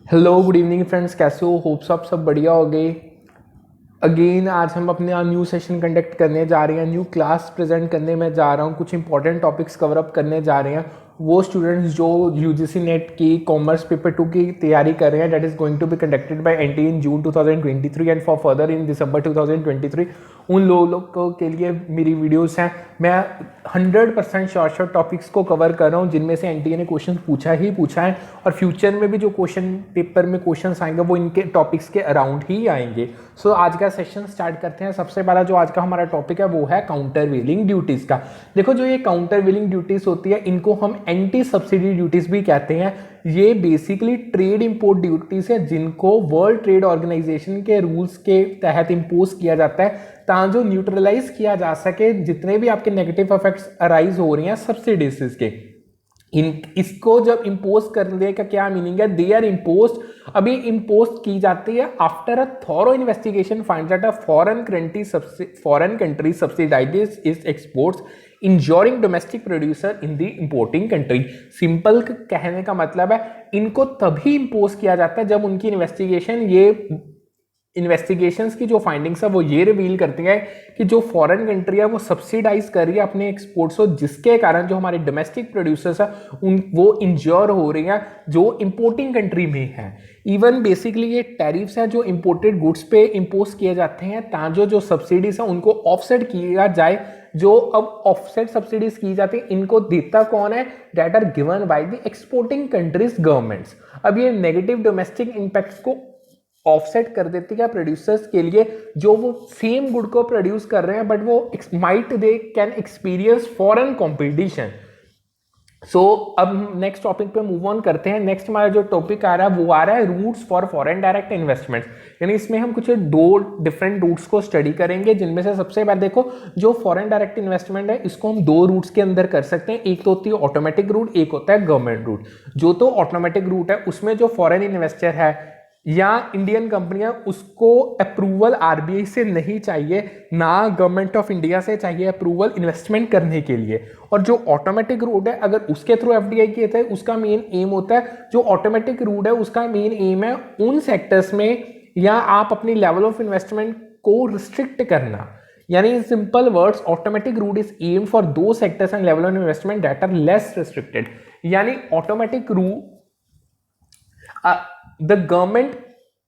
Hello good evening friends, कैसे हो? Hopes आप सब बढ़िया हो गए। अगेन आज हम अपने न्यू सेशन कंडक्ट करने जा रहे हैं, न्यू क्लास प्रेजेंट करने में जा रहा हूँ। कुछ इंपॉर्टेंट टॉपिक्स कवर अप करने जा रहे हैं। वो स्टूडेंट्स जो यूजीसी नेट की कॉमर्स पेपर 2 की तैयारी कर रहे हैं, that is going to be conducted by NT in June 2023 and for further in December 2023, उन लोगों के लिए मेरी वीडियोस हैं। मैं 100% शॉर्ट टॉपिक्स को कवर कर रहा हूँ जिनमें से एनटीए ने क्वेश्चन पूछा है, और फ्यूचर में भी जो क्वेश्चन पेपर में क्वेश्चन आएंगे वो इनके टॉपिक्स के अराउंड ही आएंगे। सो आज का सेशन स्टार्ट करते हैं। सबसे पहला जो आज का हमारा टॉपिक है वो है काउंटर व्हीलिंग ड्यूटीज का। देखो, जो ये काउंटर व्हीलिंग ड्यूटीज होती है इनको हम एंटी सब्सिडी ड्यूटीज भी कहते हैं। ये बेसिकली ट्रेड इंपोर्ट ड्यूटीज है जिनको वर्ल्ड ट्रेड ऑर्गेनाइजेशन के रूल्स के तहत इंपोज किया जाता है, ताकि जो न्यूट्रलाइज किया जा सके जितने भी आपके नेगेटिव इफेक्ट्स अराइज हो रही हैं सब्सिडीज के। इसको जब इम्पोज करने का क्या मीनिंग है? दे आर इम्पोज, अभी इम्पोज की जाती है after a thorough investigation find that a foreign country subsidises its exports injuring domestic producer in the importing country. Simple कहने का मतलब है इनको तभी इम्पोज किया जाता है जब उनकी इन्वेस्टिगेशंस की जो फाइंडिंग्स है वो ये रिवील करती है कि जो फॉरेन कंट्री है वो सब्सिडाइज कर रही है अपने एक्सपोर्ट्स को, जिसके कारण जो हमारे डोमेस्टिक प्रोड्यूसर्स है वो इंजोर हो रही हैं जो इंपोर्टिंग कंट्री में है। इवन बेसिकली ये टैरिफ्स हैं जो इंपोर्टेड गुड्स पे इंपोज किए जाते हैं ताकि जो सब्सिडीज है उनको ऑफसेट किया जाए। जो अब ऑफसेट सब्सिडीज की जाती है इनको देता कौन है? That are given by the exporting countries governments. अब ये नेगेटिव डोमेस्टिक इंपैक्ट्स को ऑफसेट कर देती है प्रोड्यूसर्स के लिए जो वो सेम गुड को प्रोड्यूस कर रहे हैं, बट वो might they can experience foreign competition. So अब नेक्स्ट टॉपिक पे मूव ऑन करते हैं। नेक्स्ट हमारा जो टॉपिक आ रहा है वो आ रहा है routes for foreign direct investment. यानी इसमें हम कुछ दो डिफरेंट रूट्स को स्टडी करेंगे, जिनमें से सबसे पहले देखो जो फॉरेन डायरेक्ट इन्वेस्टमेंट है इसको हम दो रूट्स के अंदर कर सकते हैं। एक तो होती है ऑटोमेटिक रूट, एक होता है गवर्नमेंट रूट। जो तो ऑटोमेटिक रूट है उसमें जो फॉरेन इन्वेस्टर है या इंडियन कंपनियां उसको अप्रूवल आरबीआई से नहीं चाहिए, ना गवर्नमेंट ऑफ इंडिया से चाहिए अप्रूवल इन्वेस्टमेंट करने के लिए। और जो ऑटोमेटिक रूट है अगर उसके थ्रू एफडीआई किए थे उसका मेन एम होता है, जो ऑटोमेटिक रूट है उसका मेन एम है उन सेक्टर्स में या आप अपनी लेवल ऑफ इन्वेस्टमेंट को रिस्ट्रिक्ट करना। यानी in simple words automatic route is aim for दो sectors and level of investment that are less restricted. यानी ऑटोमेटिक रूट द गवर्नमेंट,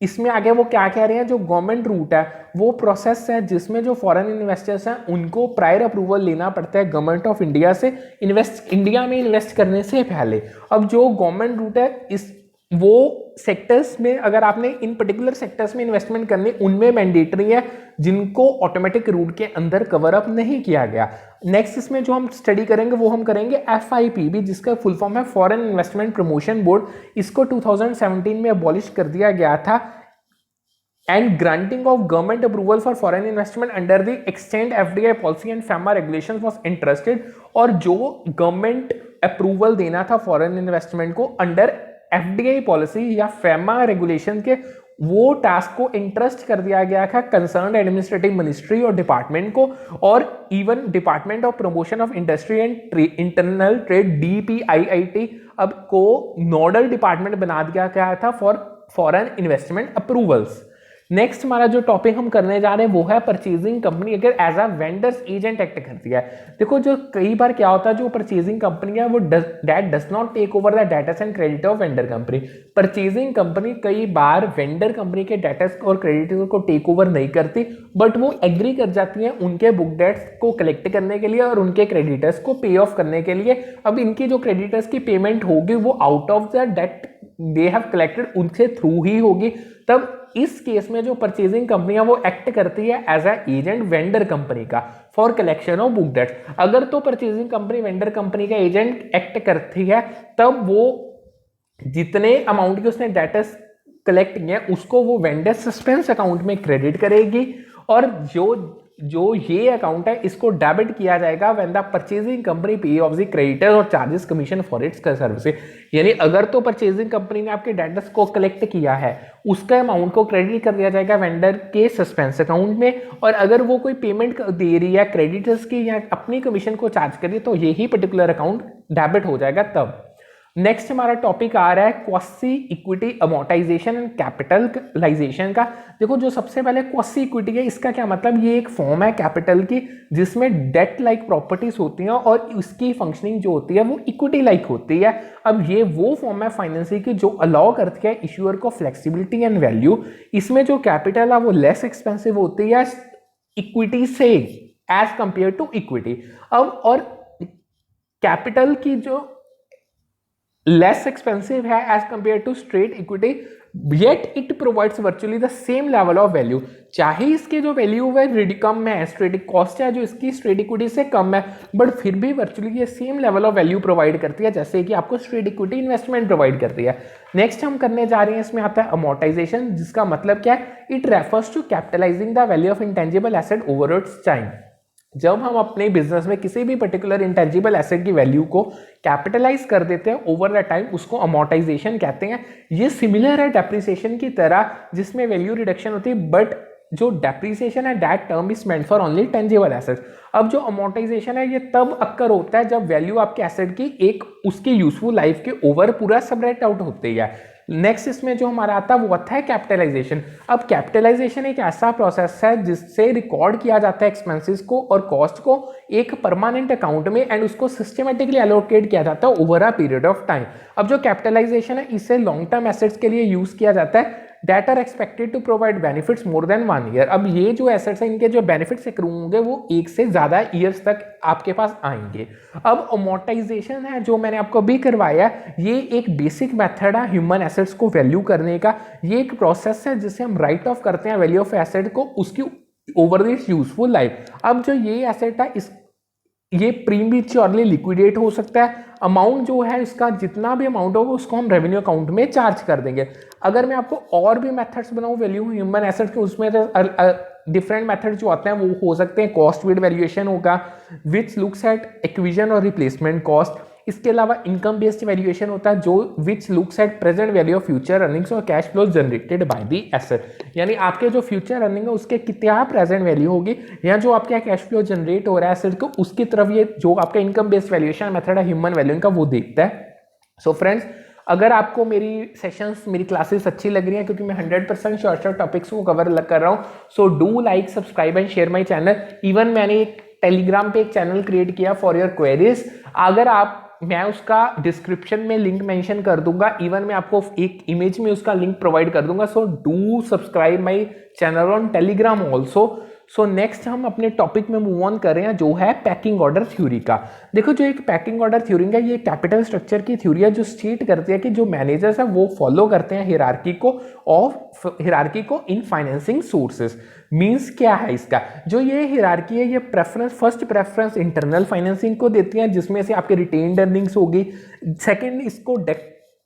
इसमें आगे वो क्या कह रहे हैं, जो गवर्नमेंट रूट है वो प्रोसेस है जिसमें जो फॉरेन इन्वेस्टर्स हैं उनको प्रायर अप्रूवल लेना पड़ता है गवर्नमेंट ऑफ इंडिया से इंडिया में इन्वेस्ट करने से पहले। अब जो गवर्नमेंट रूट है इस वो सेक्टर्स में अगर आपने इन पर्टिकुलर सेक्टर्स में इन्वेस्टमेंट करनी उनमें मैंडेटरी है जिनको ऑटोमेटिक रूट के अंदर कवर अप नहीं किया गया। नेक्स्ट इसमें जो हम स्टडी करेंगे वो हम करेंगे FIPB, जिसका फुल फॉर्म है फॉरेन इन्वेस्टमेंट प्रमोशन बोर्ड। इसको 2017 में अबॉलिश कर दिया गया था। And granting of government approval for foreign investment under the extend FDI policy and FEMA regulations was interested. और जो गवर्नमेंट अप्रूवल देना था फॉरेन इन्वेस्टमेंट को अंडर एफडीआई पॉलिसी या फैमा रेगुलेशन के, वो टास्क को इंटरेस्ट कर दिया गया था कंसर्न एडमिनिस्ट्रेटिव मिनिस्ट्री और डिपार्टमेंट को, और even department of promotion of industry and internal trade DPIIT अब को नोडल डिपार्टमेंट बना दिया गया था for foreign investment approvals. Next हमारा जो टॉपिक हम करने जा रहे हैं वो है परचेजिंग कंपनी अगर as a vendors agent act करती है। देखो, जो कई बार क्या होता है, जो परचेजिंग कंपनी है वो that does not take over the debtors and credit of vendor company. Purchasing company कई बार वेंडर कंपनी के डेटर्स और क्रेडिटर्स को टेक ओवर नहीं करती, बट वो एग्री कर जाती है उनके बुक डेट्स को कलेक्ट करने के लिए और उनके क्रेडिटर्स को पे ऑफ करने के लिए। अब इनकी जो क्रेडिटर्स की पेमेंट होगी वो out of the debt they have collected उनसे थ्रू ही होगी। तब इस केस में जो परचेजिंग कंपनी है वो एक्ट करती है as a agent vendor company का for collection of book debts. अगर तो परचेजिंग कंपनी वेंडर कंपनी का एजेंट एक्ट करती है तब वो जितने अमाउंट के उसने डेटर्स कलेक्ट किए उसको वो वेंडर सस्पेंस अकाउंट में क्रेडिट करेगी, और जो ये अकाउंट है इसको डेबिट किया जाएगा व्हेन द परचेजिंग कंपनी पे ऑफ द क्रेडिटर्स और charges commission for its services. यानी अगर तो परचेजिंग कंपनी ने आपके डेटर्स को कलेक्ट किया है उसका अमाउंट को क्रेडिट कर दिया जाएगा वेंडर के सस्पेंस अकाउंट में, और अगर वो कोई पेमेंट दे रही है क्रेडिटर्स की या अपनी कमीशन को चार्ज कर रही है तो यही पर्टिकुलर अकाउंट डेबिट हो जाएगा तब। नेक्स्ट हमारा टॉपिक आ रहा है quasi equity amortisation and capitalisation का। देखो जो सबसे पहले क्वासी इक्विटी है, इसका क्या मतलब, ये एक फॉर्म है कैपिटल की जिसमें डेट लाइक प्रॉपर्टीज होती हैं और इसकी फंक्शनिंग जो होती है वो इक्विटी लाइक होती है। अब ये वो फॉर्म है फाइनेंसिंग की जो अलाउ करती है इश्यूअर को फ्लेक्सिबिलिटी एंड वैल्यू। इसमें जो कैपिटल है वो लेस एक्सपेंसिव होती है इक्विटी से एज कंपेयर टू इक्विटी। अब और कैपिटल की जो लेस एक्सपेंसिव है as compare to straight equity, yet it provides virtually the same level of value. चाहे इसके जो वैल्यू है कम है, स्ट्रेट कॉस्ट है जो इसकी स्ट्रेट इक्विटी से कम है, बट फिर भी वर्चुअली ये same level of value provide करती है जैसे कि आपको स्ट्रेट इक्विटी इन्वेस्टमेंट प्रोवाइड करती है। नेक्स्ट हम करने जा रहे हैं, इसमें आता है अमोर्टाइजेशन, जिसका मतलब क्या है, it refers to capitalising the value of intangible asset over its time. जब हम अपने बिजनेस में किसी भी पर्टिकुलर इंटेंजिबल एसेट की वैल्यू को कैपिटलाइज कर देते हैं ओवर द टाइम, उसको अमोर्टाइजेशन कहते हैं। ये सिमिलर है डेप्रिसिएशन की तरह जिसमें वैल्यू रिडक्शन होती है, बट जो डेप्रिसिएशन है that term is meant for only tangible asset. अब जो अमोर्टाइजेशन है ये तब अक्कर होता है जब वैल्यू आपके एसेट की एक उसकी यूजफुल लाइफ के ओवर पूरा सबरेट आउट होती है। नेक्स्ट इसमें जो हमारा आता है वो आता है कैपिटलाइजेशन। अब कैपिटलाइजेशन एक ऐसा प्रोसेस है जिससे रिकॉर्ड किया जाता है एक्सपेंसेस को और कॉस्ट को एक परमानेंट अकाउंट में एंड उसको सिस्टमेटिकली एलोकेट किया जाता है over a period of time. अब जो कैपिटलाइजेशन है इसे लॉन्ग टर्म एसेट्स के लिए यूज किया जाता है that are expected to provide benefits more than 1 year। अब ये जो एसेट्स हैं इनके जो बेनिफिट्स एक्रू होंगे वो एक से ज्यादा ईयर्स तक आपके पास आएंगे। अब अमोर्टाइजेशन है जो मैंने आपको अभी करवाया, ये एक बेसिक मेथड है ह्यूमन एसेट्स को वैल्यू करने का। ये एक प्रोसेस है जिसे हम राइट ऑफ करते हैं वैल्यू ऑफ एसेट को उसकी ओवर दिस यूजफुल लाइफ। अब जो ये एसेट है ये प्रीमेच्योरली लिक्विडेट हो सकता है। अमाउंट जो है इसका जितना भी अमाउंट होगा उसको हम रेवेन्यू अकाउंट में चार्ज कर देंगे। अगर मैं आपको और भी मेथड्स बनाऊं वैल्यू ह्यूमन एसेट के, उसमें डिफरेंट मेथड जो आते हैं वो हो सकते हैं। कॉस्ट विद वैल्यूएशन होगा विच लुक्स एट एक्विजिशन और रिप्लेसमेंट कॉस्ट। इसके अलावा इनकम बेस्ड वैल्यूएशन होता है जो which looks at present value of future earnings और cash flow generated by the asset. यानी आपके जो फ्यूचर अर्निंग है उसके कितना प्रेजेंट वैल्यू होगी या जो आपका कैश फ्लो जनरेट हो रहा है एसेट को, उसकी तरफ ये जो आपका इनकम बेस्ड वैल्यूएशन मेथड है ह्यूमन वैल्यूइंग का वो देखता है। सो फ्रेंड्स, अगर आपको मेरी सेशंस मेरी क्लासेस अच्छी लग रही हैं क्योंकि मैं 100% शॉर्ट टॉपिक्स को कवर कर रहा हूँ, so do like subscribe and share my channel. Even मैंने एक टेलीग्राम पे एक चैनल क्रिएट किया फॉर योर क्वेरीज, अगर आप मैं उसका डिस्क्रिप्शन में लिंक मेंशन कर दूंगा। इवन मैं आपको एक इमेज में उसका लिंक प्रोवाइड कर दूंगा। So do subscribe my channel on Telegram also. So next हम अपने टॉपिक में मूव ऑन कर रहे हैं जो है पैकिंग ऑर्डर थ्योरी का। देखो जो एक पैकिंग ऑर्डर थ्योरी है ये कैपिटल स्ट्रक्चर की थ्योरी है जो स्टेट करती है कि जो मैनेजर्स है वो फॉलो करते हैं हिरार्की को इन फाइनेंसिंग सोर्सेज। मींस क्या है इसका, जो ये हिरार्की है ये preference first preference internal financing को देती है जिसमें से आपके रिटेन्ड अर्निंग्स होगी। सेकंड इसको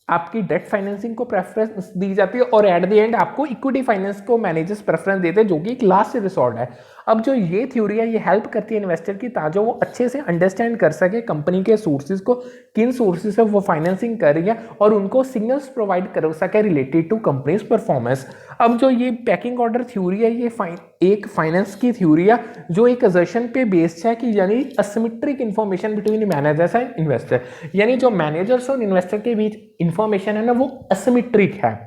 आपकी डेट फाइनेंसिंग को प्रेफरेंस दी जाती है और एट द एंड आपको इक्विटी फाइनेंस को मैनेजर्स प्रेफरेंस देते हैं जो कि एक लास्ट रिसोर्ट है। अब जो ये थ्योरी है ये हेल्प करती है इन्वेस्टर की ताकि वो अच्छे से अंडरस्टैंड कर सके कंपनी के सोर्सेज को, किन सोर्सेज से वो फाइनेंसिंग कर रही है और उनको सिग्नल्स प्रोवाइड कर सके रिलेटेड टू कंपनीज परफॉर्मेंस। अब जो ये पैकिंग ऑर्डर थ्योरी है ये एक फाइनेंस की थ्योरी है जो एक असर्शन पे बेस्ड है कि यानी asymmetric information between managers and investor, यानी जो मैनेजर्स और इन्वेस्टर के बीच इंफॉर्मेशन है ना वो असिमेट्रिक है।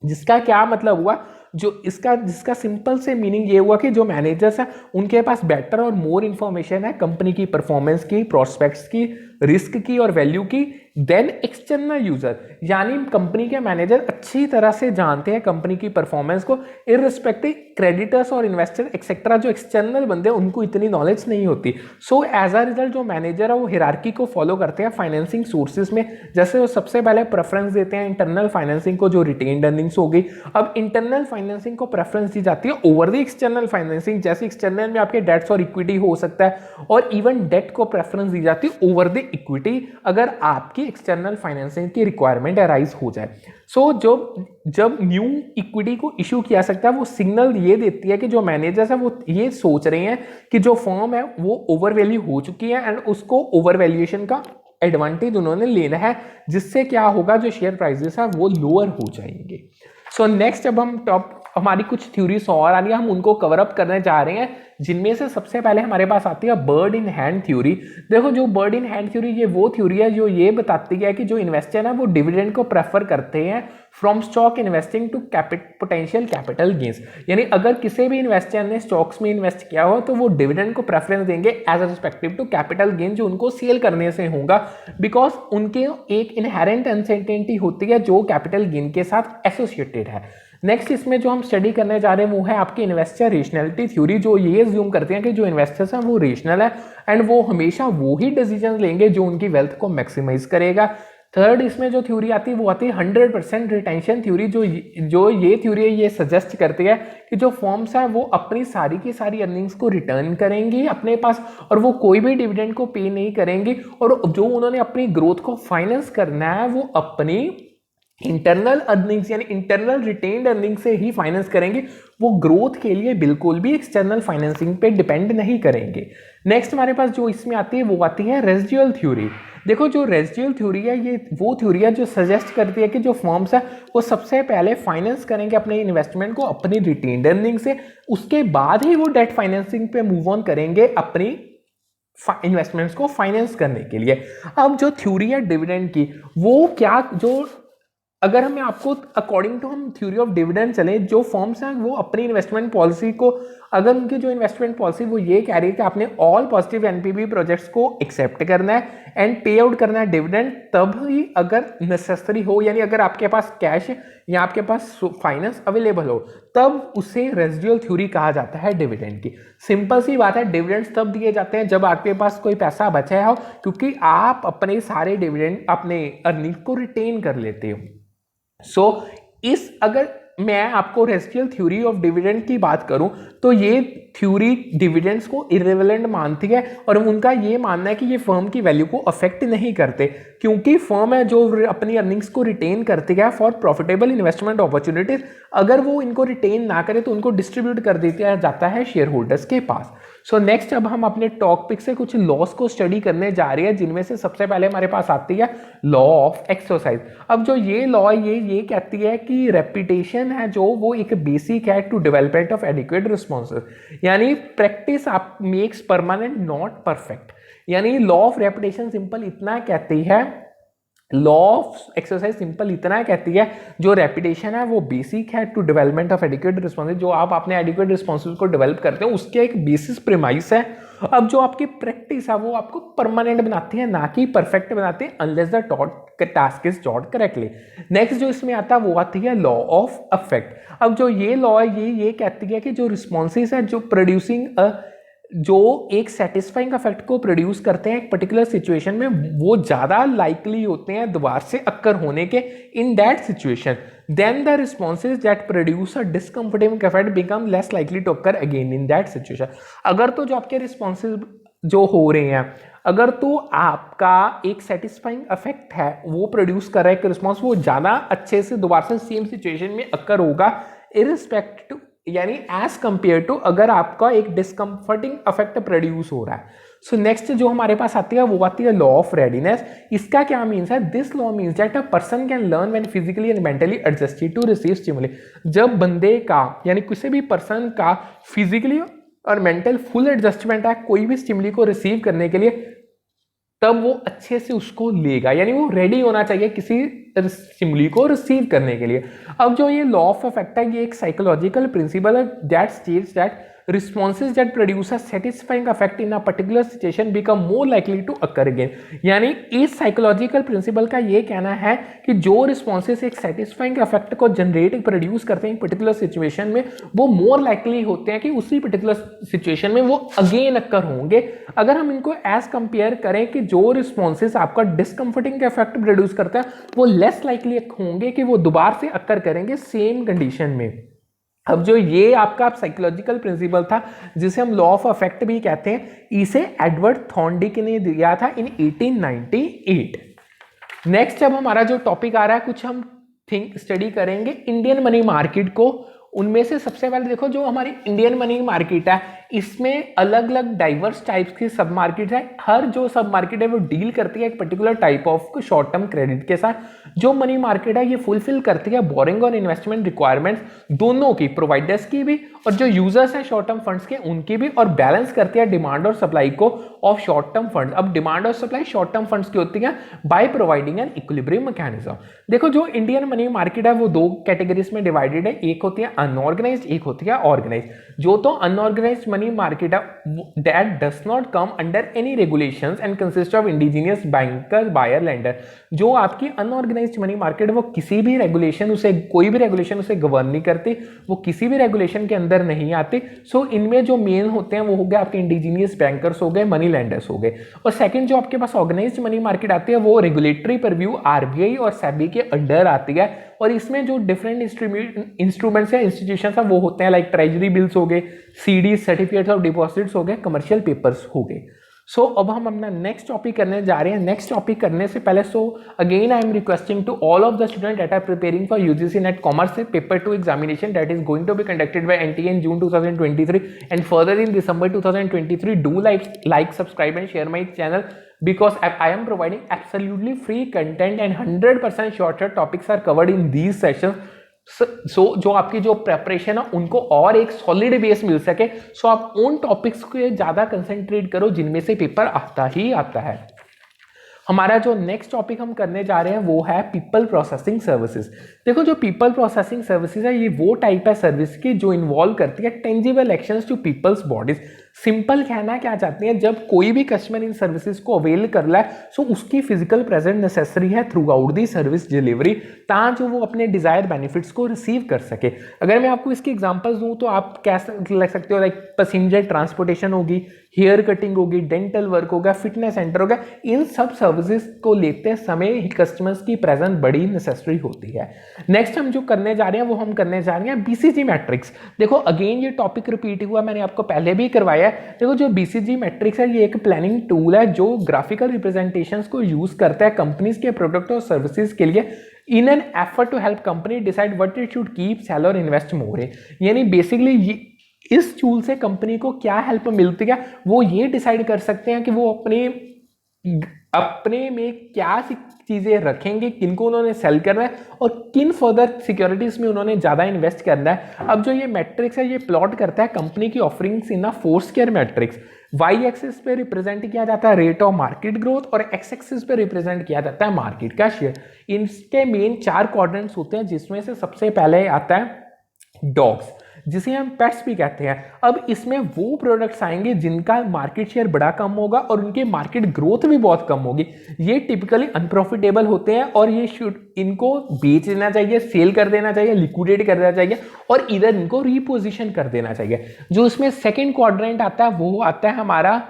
जिसका क्या मतलब हुआ, जिसका सिंपल से मीनिंग ये हुआ कि जो मैनेजर्स हैं उनके पास बेटर और मोर इंफॉर्मेशन है कंपनी की परफॉर्मेंस की, प्रोस्पेक्ट्स की, रिस्क की और वैल्यू की देन एक्सटर्नल यूजर। यानी कंपनी के मैनेजर अच्छी तरह से जानते हैं कंपनी की परफॉर्मेंस को, इररिस्पेक्टिव क्रेडिटर्स और इन्वेस्टर एक्सेट्रा जो एक्सटर्नल बंदे हैं उनको इतनी नॉलेज नहीं होती। सो एज अ रिजल्ट जो मैनेजर है वो हिरार्की को फॉलो करते हैं फाइनेंसिंग सोर्सेज में। जैसे वो सबसे पहले प्रेफरेंस देते हैं इंटरनल फाइनेंसिंग को जो रिटेन्ड अर्निंग्स होगी। अब इंटरनल फाइनेंसिंग को प्रेफरेंस दी जाती है ओवर द एक्सटर्नल फाइनेंसिंग, जैसे एक्सटर्नल में आपके डेट्स और इक्विटी हो सकता है और इवन डेट को प्रेफरेंस दी जाती है ओवर द इक्विटी अगर आपकी एक्सटर्नल फाइनेंसिंग की रिक्वायरमेंट अराइज हो जाए। सो जब न्यू इक्विटी को इशू किया सकता है वो सिग्नल ये देती है कि जो मैनेजर्स है वो ये सोच रहे हैं कि जो फर्म है वो ओवर वैल्यू हो चुकी है एंड उसको ओवर वैल्यूएशन का एडवांटेज उन्होंने लेना है, जिससे क्या होगा जो शेयर प्राइसेस है वो लोअर हो जाएंगे। सो नेक्स्ट अब हम हमारी कुछ थ्योरीज और आ रही है, हम उनको कवर अप करने जा रहे हैं, जिनमें से सबसे पहले हमारे पास आती है बर्ड इन हैंड थ्योरी। देखो जो बर्ड इन हैंड थ्योरी ये वो थ्योरी है जो ये बताती है कि जो इन्वेस्टर है ना वो डिविडेंड को प्रेफर करते हैं from stock investing to potential capital gains. यानी अगर किसी भी इन्वेस्टर ने स्टॉक्स में इन्वेस्ट किया हो तो वो डिविडेंड को प्रेफरेंस देंगे as respective to capital gain जो उनको सेल करने से होगा, बिकॉज उनके एक इनहेरेंट अनसर्टेनिटी होती है जो कैपिटल गेन के साथ एसोसिएटेड है। नेक्स्ट इसमें जो हम स्टडी करने जा रहे हैं वो है आपकी इन्वेस्टर रेशनैलिटी थ्योरी, जो ये अज्यूम करते हैं कि जो इन्वेस्टर्स हैं वो रेशनल है एंड वो हमेशा वो ही डिसीजन लेंगे जो उनकी वेल्थ को मैक्सिमाइज करेगा। थर्ड इसमें जो थ्योरी आती है वो आती है 100% रिटेंशन थ्योरी, जो ये थ्योरी है ये सजेस्ट करती है कि जो फर्म्स हैं वो अपनी सारी की सारी अर्निंग्स को रिटर्न करेंगी अपने पास और वो कोई भी डिविडेंड को पे नहीं करेंगी, और जो उन्होंने अपनी ग्रोथ को फाइनेंस करना है वो अपनी इंटरनल अर्निंग्स यानी इंटरनल रिटेन्ड अर्निंग से ही फाइनेंस करेंगे, वो ग्रोथ के लिए बिल्कुल भी एक्सटर्नल फाइनेंसिंग पे डिपेंड नहीं करेंगे। नेक्स्ट हमारे पास जो इसमें आती है वो आती है रेजिडुअल थ्योरी। देखो जो रेजिडुअल थ्योरी है ये वो थ्योरी है जो सजेस्ट करती है कि जो फर्म्स है वो सबसे पहले फाइनेंस करेंगे अपने इन्वेस्टमेंट को अपनी रिटेन्ड अर्निंग से, उसके बाद ही वो डेट फाइनेंसिंग पे मूव ऑन करेंगे अपनी इन्वेस्टमेंट्स को फाइनेंस करने के लिए। अब जो थ्योरी है डिविडेंड की वो क्या, जो अगर हमें आपको अकॉर्डिंग टू हम थ्योरी ऑफ डिविडेंड चले, जो फर्म्स हैं वो अपनी इन्वेस्टमेंट पॉलिसी को, अगर उनकी जो इन्वेस्टमेंट पॉलिसी वो ये कह रही है कि आपने ऑल पॉजिटिव एनपीवी प्रोजेक्ट्स को एक्सेप्ट करना है एंड पे आउट करना है डिविडेंड, तब ही अगर नेसेसरी हो यानी अगर आपके पास कैश या आपके पास फाइनेंस अवेलेबल हो तब उसे रेजिडुअल थ्योरी कहा जाता है डिविडेंड की। सिंपल सी बात है, डिविडेंड्स तब दिए जाते हैं जब आपके पास कोई पैसा बचा हो, क्योंकि आप अपने सारे डिविडेंड अपने अर्निंग को रिटेन कर लेते हो। इस अगर मैं आपको रेजिडुअल थ्योरी ऑफ डिविडेंड की बात करूं तो ये थ्योरी डिविडेंड्स को इररिलेवेंट मानती है और उनका ये मानना है कि ये फर्म की वैल्यू को अफेक्ट नहीं करते, क्योंकि फर्म है जो अपनी अर्निंग्स को रिटेन करती है फॉर प्रॉफिटेबल इन्वेस्टमेंट अपॉर्चुनिटीज, अगर वो इनको रिटेन ना करे तो उनको डिस्ट्रीब्यूट कर दिया जाता है शेयर होल्डर्स के पास। नेक्स्ट अब हम अपने टॉपिक से कुछ लॉस को स्टडी करने जा रहे हैं, जिनमें से सबसे पहले हमारे पास आती है लॉ ऑफ एक्सरसाइज। अब जो ये लॉ ये कहती है कि रेपुटेशन है जो वो एक बेसिक है to development of adequate responses, यानी प्रैक्टिस आप मेक्स परमानेंट नॉट परफेक्ट। यानी लॉ ऑफ रेपुटेशन सिंपल इतना कहती है, लॉ ऑफ एक्सरसाइज सिंपल इतना कहती है जो रेपुटेशन है वो बेसिक है to development of adequate responses, जो आप अपने एडिक्वेट रिस्पॉन्सेज को डेवलप करते हैं उसके एक बेसिस प्रीमाइस है। अब जो आपकी प्रैक्टिस है वो आपको परमानेंट बनाती है ना कि परफेक्ट बनाती है, unless the task is taught correctly. Next जो इसमें आता है वो आती है लॉ ऑफ अफेक्ट। अब जो ये लॉ है ये कहती है कि जो रिस्पॉन्सेज है जो प्रोड्यूसिंग जो एक सेटिस्फाइंग इफेक्ट को प्रोड्यूस करते हैं एक पर्टिकुलर सिचुएशन में, वो ज्यादा लाइकली होते हैं दोबारा से अक्कर होने के in that situation, then the responses that produce a discomfortable effect become less likely to occur again in that situation. अगर तो जो आपके रिस्पॉन्सेज जो हो रहे हैं, अगर तो आपका एक सेटिस्फाइंग इफेक्ट है वो प्रोड्यूस कर रहा है, रिस्पॉन्स वो ज्यादा अच्छे से दोबारा से सेम सिचुएशन में अक्कर होगा इररिस्पेक्टिव, यानी एज कंपेयर टू अगर आपका एक डिस्कम्फर्टिंग इफेक्ट प्रोड्यूस हो रहा है। नेक्स्ट जो हमारे पास आती है वो आती है लॉ ऑफ रेडीनेस। इसका क्या मीन्स है, this law means that a person can learn when physically and mentally adjusted to receive stimuli. जब बंदे का यानी किसी भी पर्सन का फिजिकली और मेंटल फुल एडजस्टमेंट है कोई भी स्टिमुली को रिसीव करने के लिए, तब वो अच्छे से उसको लेगा, यानी वो रेडी होना चाहिए किसी स्टिमुली को रिसीव करने के लिए। अब जो ये लॉ ऑफ इफेक्ट है ये एक साइकोलॉजिकल प्रिंसिपल है that states that responses that produce a satisfying effect in a particular situation become more likely to occur again। यानी इस साइकोलॉजिकल प्रिंसिपल का ये कहना है कि जो रिस्पॉन्सेस एक सेटिस्फाइंग इफेक्ट को जनरेट प्रोड्यूस करते हैं पर्टिकुलर सिचुएशन में, वो मोर लाइकली होते हैं कि उसी पर्टिकुलर सिचुएशन में वो अगेन अक्कर होंगे। अगर हम इनको एज कंपेयर करें कि जो रिस्पॉन्सेस आपका डिस्कम्फर्टिंग इफेक्ट प्रोड्यूस करते हैं वो लेस लाइकली होंगे कि वो दोबारा से अक्कर करेंगे सेम कंडीशन में। अब जो ये आपका साइकोलॉजिकल प्रिंसिपल था जिसे हम लॉ ऑफ अफेक्ट भी कहते हैं, इसे एडवर्ड थॉर्नडिक ने दिया था इन 1898। नेक्स्ट अब हमारा जो टॉपिक आ रहा है कुछ हम स्टडी करेंगे इंडियन मनी मार्केट को। उनमें से सबसे पहले देखो जो हमारी इंडियन मनी मार्केट है इसमें अलग अलग डाइवर्स टाइप्स की सब मार्केट है। हर जो सब मार्केट है वो डील करती है एक particular type of short term credit के साथ। जो मनी मार्केट है ये फुलफिल करती है बोरिंग और इन्वेस्टमेंट रिक्वायरमेंट्स दोनों की, प्रोवाइडर्स की भी और जो यूजर्स हैं शॉर्ट टर्म फंड्स के उनकी भी, और बैलेंस करती है डिमांड और सप्लाई को ऑफ शॉर्ट टर्म फंड्स। अब डिमांड और सप्लाई शॉर्ट टर्म फंड्स की होती है by providing an equilibrium mechanism. देखो जो इंडियन मनी मार्केट है वो दो कैटेगरीज में डिवाइडेड है, एक होती है अनऑर्गेनाइज्ड, एक होती है ऑर्गेनाइज्ड। जो तो अनऑर्गेनाइज्ड मनी मार्केट है that does not come under any regulations and consist of indigenous banker buyer lender. जो आपकी अनऑर्गेनाइज्ड मनी मार्केट है वो किसी भी रेगुलेशन उसे, कोई भी रेगुलेशन उसे गवर्न नहीं करती, वो किसी भी रेगुलेशन के अंदर नहीं आती। सो इनमें जो मेन होते हैं वो हो गए आपके इंडिजीनियस बैंकर्स हो गए, मनी लेंडर्स हो गए। और सेकंड जो आपके पास ऑर्गेनाइज्ड मनी मार्केट आती है वो रेगुलेटरी परव्यू आरबीआई और सेबी के अंडर आती है, और इसमें जो डिफरेंट इंस्ट्रूमेंट्स या इंस्टीट्यूशंस हैं वो होते हैं लाइक ट्रेजरी बिल्स हो गए, सीडी सर्टिफिकेट्स ऑफ डिपॉजिट्स हो गए, कमर्शियल पेपर्स हो गए। सो अब हम अपना नेक्स्ट टॉपिक करने जा रहे हैं। नेक्स्ट टॉपिक करने से पहले again I am requesting to all of the student that are preparing for UGC NET commerce paper 2 examination that is going to be conducted by NTA in June 2023 and further in December 2023. Do like, subscribe and share my channel because I am providing absolutely free content and 100% shorter topics are covered in these sessions. सो जो आपकी जो preparation है उनको और एक solid base मिल सके, सो आप उन टॉपिक्स को ज़्यादा कंसंट्रेट करो जिनमें से पेपर आता ही आता है। हमारा जो नेक्स्ट टॉपिक हम करने जा रहे हैं वो है पीपल प्रोसेसिंग सर्विसेज। देखो जो पीपल प्रोसेसिंग सर्विसेज है ये वो टाइप है सर्विस की जो इन्वॉल्व करती है tangible actions to peoples bodies. Simple कहना क्या चाहती है, जब कोई भी कस्टमर इन सर्विसेज को अवेल कर रहा है सो उसकी फिजिकल प्रेजेंस नेसेसरी है throughout the service delivery, ताकि जो वो अपने डिजायर बेनिफिट्स को रिसीव कर सके। अगर मैं आपको इसकी एग्जांपल्स दूं तो आप कैसे लग सकते हो, लाइक पैसेंजर ट्रांसपोर्टेशन होगी, हेयर कटिंग होगी, डेंटल वर्क होगा, फिटनेस सेंटर होगा, इन सब सर्विसेज को लेते समय कस्टमर्स की प्रेजेंस बड़ी नेसेसरी होती है। नेक्स्ट हम जो करने जा रहे हैं वो हम करने जा रहे हैं बीसीजी मैट्रिक्स। देखो अगेन ये टॉपिक रिपीट हुआ, मैंने आपको पहले भी करवाया। देखो जो बीसीजी मैट्रिक्स है ये एक प्लानिंग टूल है जो ग्राफिकल रिप्रेजेंटेशंस को यूज करता है कंपनीज के प्रोडक्ट और सर्विसेज के लिए in an effort to help company decide what it should keep, sell और इन्वेस्ट मोर। यानी बेसिकली इस टूल से कंपनी को क्या हेल्प मिलती है, वो ये डिसाइड कर सकते हैं कि वो अपने में क्या चीजें रखेंगे, किनको उन्होंने सेल करना है और किन फर्दर सिक्योरिटीज में उन्होंने ज्यादा इन्वेस्ट करना है। अब जो ये मैट्रिक्स है ये प्लॉट करता है कंपनी की ऑफरिंग्स इन अ 4 स्क्वायर मैट्रिक्स। वाई एक्सिस पे रिप्रेजेंट किया जाता है रेट ऑफ मार्केट ग्रोथ और एक्स एक्सिस पे रिप्रेजेंट किया जाता है मार्केट का शेयर। इनके मेन 4 क्वाड्रेंट्स होते हैं जिसमें से सबसे पहले आता है डॉग्स, जिसे हम पेट्स भी कहते हैं। अब इसमें वो प्रोडक्ट्स आएंगे जिनका मार्केट शेयर बड़ा कम होगा और उनके मार्केट ग्रोथ भी बहुत कम होगी। ये टिपिकली अनप्रॉफिटेबल होते हैं और ये इनको बेच देना चाहिए, सेल कर देना चाहिए, लिक्विडेट कर देना चाहिए और इधर इनको रीपोजिशन कर देना चाहिए। जो इसमें सेकेंड क्वाड्रेंट आता है वो आता है हमारा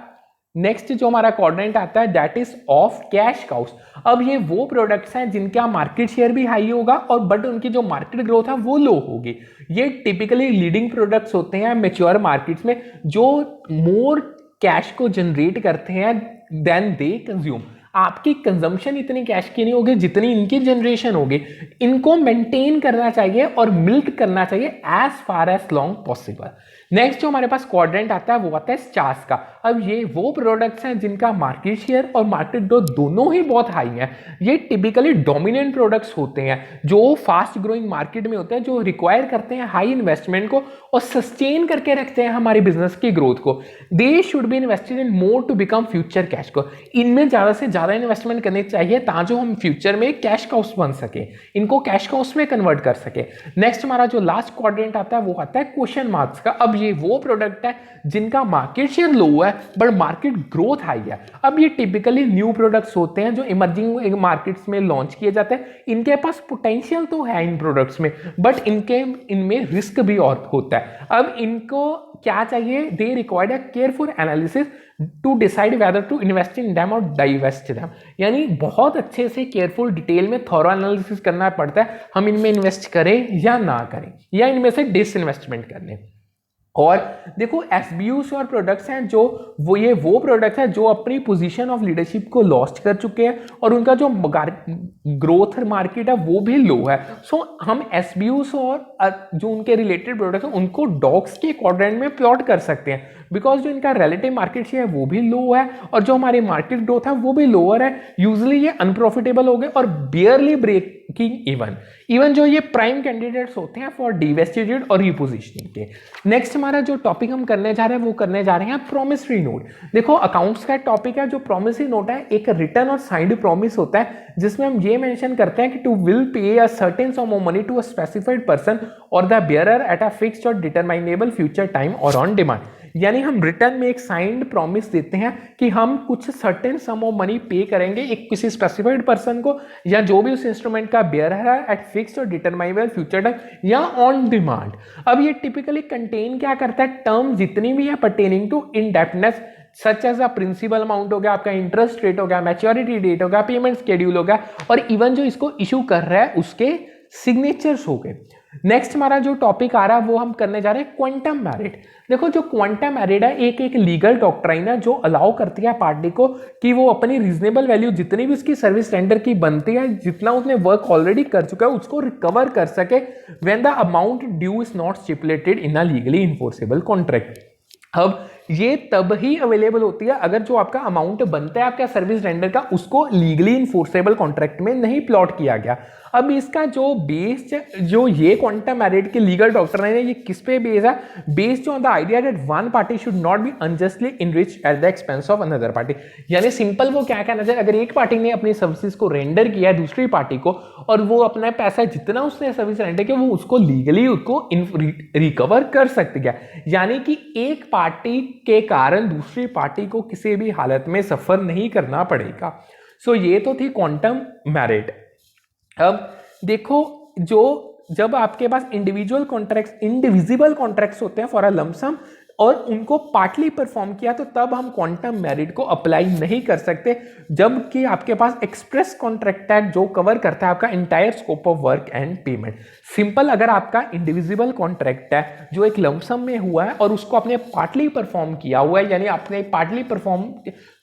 नेक्स्ट जो हमारा क्वाड्रेंट आता है that is of cash cows. अब ये वो प्रोडक्ट्स हैं जिनका मार्केट शेयर भी हाई होगा और बट उनकी जो मार्केट ग्रोथ है वो लो होगी। ये टिपिकली लीडिंग प्रोडक्ट्स होते हैं मैच्योर मार्केट्स में जो मोर कैश को जनरेट करते हैं देन दे कंज्यूम। आपकी कंजम्पशन इतनी कैश की नहीं होगी जितनी इनकी जनरेशन होगी। इनको मेंटेन करना चाहिए और मिल्क करना चाहिए as far as long possible. Next जो हमारे पास क्वाड्रेंट आता है वो आता है स्टार्स का। अब ये वो प्रोडक्ट्स हैं जिनका मार्केट शेयर और मार्केट ग्रोथ दोनों ही बहुत हाई है। ये टिपिकली डोमिनेंट प्रोडक्ट्स होते हैं जो फास्ट ग्रोइंग मार्केट में होते हैं, जो रिक्वायर करते हैं हाई इन्वेस्टमेंट को और सस्टेन करके रखते हैं हमारी बिजनेस की ग्रोथ को। They should be invested in more to become future cash को। इनमें ज्यादा से ज्यादा इन्वेस्टमेंट करनी चाहिए ताकि हम फ्यूचर में कैश काउस बन सके, इनको कैश काउस में कन्वर्ट कर सके। नेक्स्ट हमारा जो लास्ट क्वाड्रेंट आता है वो आता है क्वेश्चन मार्क्स का। अब ये वो प्रोडक्ट है जिनका मार्केट शेयर लो है बट मार्केट ग्रोथ हाई है। अब ये टिपिकली न्यू प्रोडक्ट्स होते हैं जो इमर्जिंग मार्केट्स में लॉन्च किए जाते हैं। इनके पास पोटेंशियल तो है इन प्रोडक्ट्स में बट इनमें रिस्क भी और होता है। अब इनको क्या चाहिए, they required a careful analysis to decide whether to invest in them और डाइवेस्ट देम। यानी बहुत अच्छे से केयरफुल डिटेल में थॉरो एनालिसिस करना पड़ता है, हम इनमें इन्वेस्ट करें या ना करें या इनमें से डिसइन्वेस्टमेंट करने। और देखो एसबीयूस और प्रोडक्ट्स हैं जो वो प्रोडक्ट है जो अपनी पोजीशन ऑफ लीडरशिप को लॉस्ट कर चुके हैं और उनका जो ग्रोथ मार्केट है वो भी लो है। सो हम एसबीयूस और जो उनके रिलेटेड प्रोडक्ट हैं उनको डॉग्स के क्वाड्रेंट में प्लॉट कर सकते हैं, बिकॉज जो इनका रिलेटिव मार्केट शेयर है वो भी लो है और जो हमारी मार्केट ग्रोथ है वो भी लोअर है। यूजली ये अनप्रॉफिटेबल हो गए और बियरली ब्रेकिंग इवन जो ये प्राइम कैंडिडेट्स होते हैं फॉर डिवेस्टिट्यूड और रिपोजिशनिंग के। नेक्स्ट हमारा जो टॉपिक हम करने जा रहे हैं वो करने जा रहे हैं प्रॉमिसरी नोट। देखो अकाउंट्स का टॉपिक है। जो प्रॉमिसरी नोट है एक रिटर्न और साइंड प्रॉमिस होता है जिसमें हम ये मेंशन करते हैं कि to will pay a certain sum of money to a specified person और the bearer at a fixed और डिटरमाइनेबल फ्यूचर टाइम और ऑन डिमांड। यानी हम रिटर्न में एक साइंड प्रॉमिस देते हैं कि हम कुछ सर्टेन सम ऑफ मनी पे करेंगे एक किसी स्पेसिफाइड पर्सन को या जो भी उस इंस्ट्रूमेंट का बेयरर है एट फिक्स्ड और डिटरमाइनेबल फ्यूचर टाइम या ऑन डिमांड। अब ये टिपिकली कंटेन क्या करता है, टर्म जितनी भी है pertaining to indebtedness such as a principal amount हो गया, आपका इंटरेस्ट रेट हो गया, मैच्योरिटी डेट हो गया, पेमेंट शेड्यूल हो गया और इवन जो इसको इशू कर रहा है उसके सिग्नेचर्स हो गए। नेक्स्ट हमारा जो टॉपिक आ रहा है वो हम करने जा रहे हैं क्वांटम मैरिट। देखो जो क्वांटम मैरिट है एक लीगल डॉक्ट्राइन है जो अलाउ करती है पार्टी को कि वो अपनी रीजनेबल वैल्यू जितनी भी उसकी सर्विस रेंडर की बनती है, जितना उसने वर्क ऑलरेडी कर चुका है उसको रिकवर कर सके when the amount due is not stipulated in a legally enforceable contract. अब ये तब ही अवेलेबल होती है अगर जो आपका अमाउंट बनता है आपका सर्विस रेंडर का उसको लीगली इन्फोर्सेबल कॉन्ट्रैक्ट में नहीं प्लॉट किया गया। अब इसका जो बेस जो ये क्वांटम मैरिट की लीगल डॉक्ट्राइन है ये किस पे बेस है, based on the idea that one party should not be unjustly enriched at the expense of another party. यानी सिंपल वो क्या कहना चाहिए, अगर एक पार्टी ने अपनी सर्विसेज को रेंडर किया है दूसरी पार्टी को और वो अपना पैसा जितना उसने सर्विस रेंडर किया वो उसको लीगली उसको रिकवर कर सकती है। यानी कि एक पार्टी के कारण दूसरी पार्टी को किसी भी हालत में सफर नहीं करना पड़ेगा। सो ये तो थी क्वांटम मैरिट। अब देखो जो जब आपके पास इंडिविजुअल कॉन्ट्रैक्ट्स इंडिविजिबल कॉन्ट्रैक्ट्स होते हैं फॉर अ लमसम और उनको पार्टली परफॉर्म किया तो तब हम क्वांटम मैरिट को अप्लाई नहीं कर सकते, जबकि आपके पास एक्सप्रेस कॉन्ट्रैक्ट है जो कवर करता है आपका entire scope of work and payment. Simple अगर आपका इंडिविजिबल कॉन्ट्रैक्ट है जो एक लमसम में हुआ है और उसको आपने पार्टली परफॉर्म किया हुआ है यानी आपने पार्टली परफॉर्म,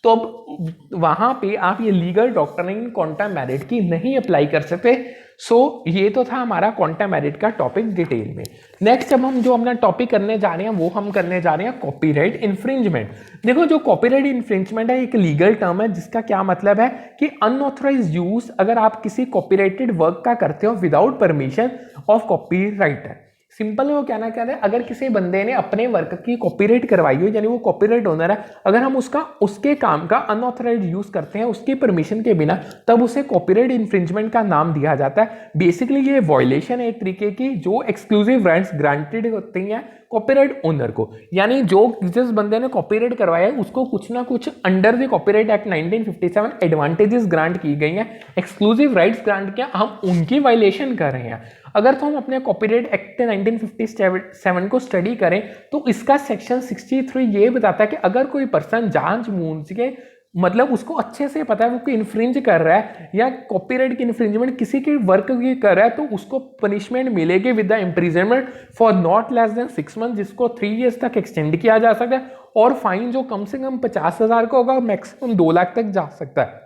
तो अब वहां पे आप ये लीगल डॉक्ट्राइन क्वांटम मैरिट की नहीं अप्लाई कर सकते। सो ये तो था हमारा क्वांटम मैरिट का टॉपिक डिटेल में। नेक्स्ट अब हम जो अपना टॉपिक करने जा रहे हैं वो हम करने जा रहे हैं कॉपीराइट इन्फ्रिंजमेंट। देखो जो कॉपीराइट इन्फ्रिंजमेंट है एक लीगल टर्म है जिसका क्या मतलब है कि अनऑथराइज्ड यूज अगर आप किसी कॉपीराइटेड वर्क का करते हो without permission of copywriter. Simple वो कहना क्या है, अगर किसी बंदे ने अपने वर्क की कॉपीराइट करवाई हो यानी वो कॉपीराइट ओनर है, अगर हम उसके काम का अनऑथराइज्ड यूज करते हैं उसकी परमिशन के बिना तब उसे कॉपीराइट इन्फ्रिंजमेंट का नाम दिया जाता है। बेसिकली ये वॉयलेशन है एक तरीके की जो एक्सक्लूसिव राइट्स ग्रांटेड होती हैं कॉपीराइट ओनर को। यानी जो जिस बंदे ने कॉपीराइट करवाया है उसको कुछ ना कुछ under the copyright act 1957 advantages grant की गई हैं, एक्सक्लूसिव राइट्स ग्रांट किया, हम उनकी वायलेशन कर रहे हैं। अगर तो हम अपने कॉपीराइट एक्ट 1957 को स्टडी करें तो इसका सेक्शन 63 ये बताता है कि अगर कोई पर्सन जानबूझ के मतलब उसको अच्छे से पता है वो इन्फ्रिंज कर रहा है या कॉपीराइट की इन्फ्रिंजमेंट किसी के वर्क की कर रहा है तो उसको पनिशमेंट मिलेगी with the imprisonment for not less than 6 month जिसको 3 years तक एक्सटेंड किया जा सकता है और फाइन जो कम से कम 50,000 का होगा मैक्सिमम 2 लाख तक जा सकता है।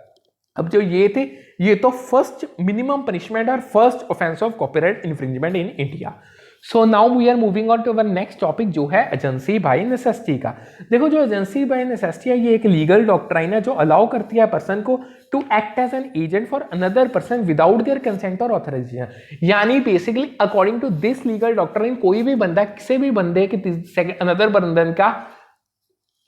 अब जो ये थे ये तो फर्स्ट मिनिमम पनिशमेंट और first offence of copyright infringement in India. So now we are moving on to our next topic जो है एजेंसी बाय नेसेसिटी का। देखो जो एजेंसी बाय नेसेसिटी है ये एक लीगल डॉक्ट्राइन है जो अलाउ करती है पर्सन को to act as an agent for another person without their consent और ऑथराइजेशन। यानी basically according to this legal doctrine कोई भी बंदा किसी भी बंदे के अनदर बंदन का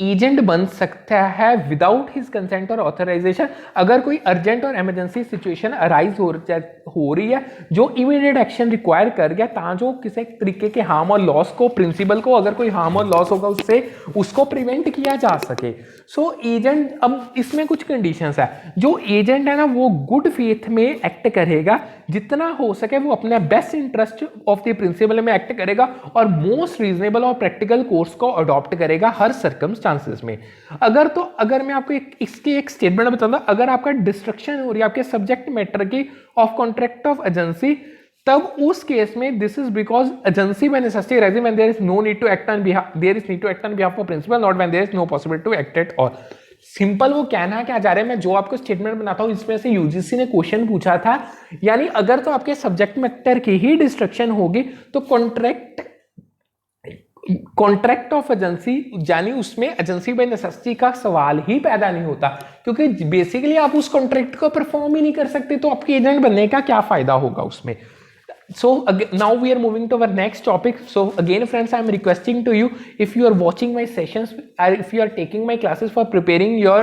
एजेंट बन सकता है विदाउट हिज कंसेंट और ऑथराइजेशन अगर कोई अर्जेंट और इमरजेंसी सिचुएशन अराइज हो रही है जो इमीडिएट एक्शन रिक्वायर कर गया ताकि किसी तरीके के हार्म और लॉस को प्रिंसिपल को अगर कोई हार्म और लॉस होगा उससे उसको प्रिवेंट किया जा सके। सो एजेंट अब इसमें कुछ कंडीशंस है। जो एजेंट है ना वो गुड फेथ में एक्ट करेगा, जितना हो सके वो अपने best interest of the principal में एक्ट करेगा और मोस्ट रीजनेबल और प्रैक्टिकल कोर्स को अडॉप्ट करेगा हर सर्कमस्टांसेस में। अगर मैं आपको इसकी एक स्टेटमेंट बताऊंगा, अगर आपका डिस्ट्रक्शन हो रही है आपके सब्जेक्ट मैटर की ऑफ कॉन्ट्रैक्ट ऑफ एजेंसी तब उस केस में this is because agency by necessity arising when there is no need to act on behalf, there is need to act on behalf of principal, not when there is no possibility to act at all. Simple वो कहना क्या जा रहा है, मैं जो आपको statement बनाता हूं इसमें से यूजीसी ने क्वेश्चन पूछा था, यानी अगर तो आपके सब्जेक्ट मैटर की ही डिस्ट्रक्शन होगी तो कॉन्ट्रैक्ट ऑफ एजेंसी, यानी उसमें एजेंसी बाय नेसेसिटी का सवाल ही पैदा नहीं होता, क्योंकि बेसिकली आप उस कॉन्ट्रैक्ट को परफॉर्म ही नहीं कर सकते, तो आपके एजेंट बनने का क्या फायदा होगा उसमें। So now we are moving to our next topic. So again friends, I am requesting to you, if you are watching my sessions or if you are taking my classes for preparing your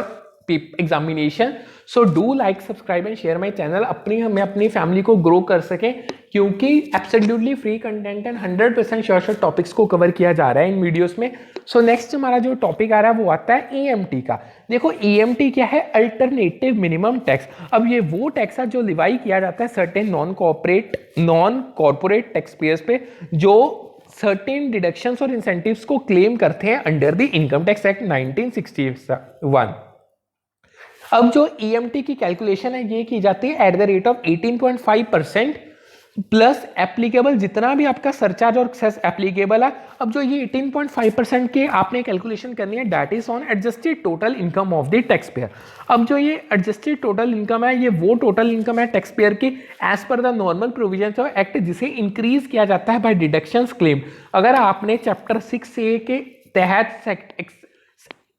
examination, so do like subscribe and share my channel, हमें अपनी family को grow कर सके, क्योंकि absolutely free content and 100% sure topics को cover किया जा रहा है इन वीडियोस में। सो नेक्स्ट हमारा जो टॉपिक आ रहा है वो आता है EMT का। देखो EMT क्या है, अल्टरनेटिव मिनिमम टैक्स। अब ये वो टैक्स है जो लिवाई किया जाता है certain non corporate tax payers पे, जो सर्टेन डिडक्शंस और इंसेंटिव्स को क्लेम करते हैं under the income tax act 1961। अब जो EMT की कैलकुलेशन है ये की जाती है at the rate of 18.5% plus applicable जितना भी आपका सरचार्ज और सेस एप्लीकेबल है। अब जो ये 18.5% के आपने कैलकुलेशन करनी है, that is on adjusted total income of the tax payer. अब जो ये एडजस्टेड टोटल इनकम है, ये वो टोटल इनकम है टैक्स पेयर की as per the normal provisions of act, जिसे इंक्रीज किया जाता है बाय डिडक्शंस क्लेम। अगर आपने चैप्टर 6A के तहत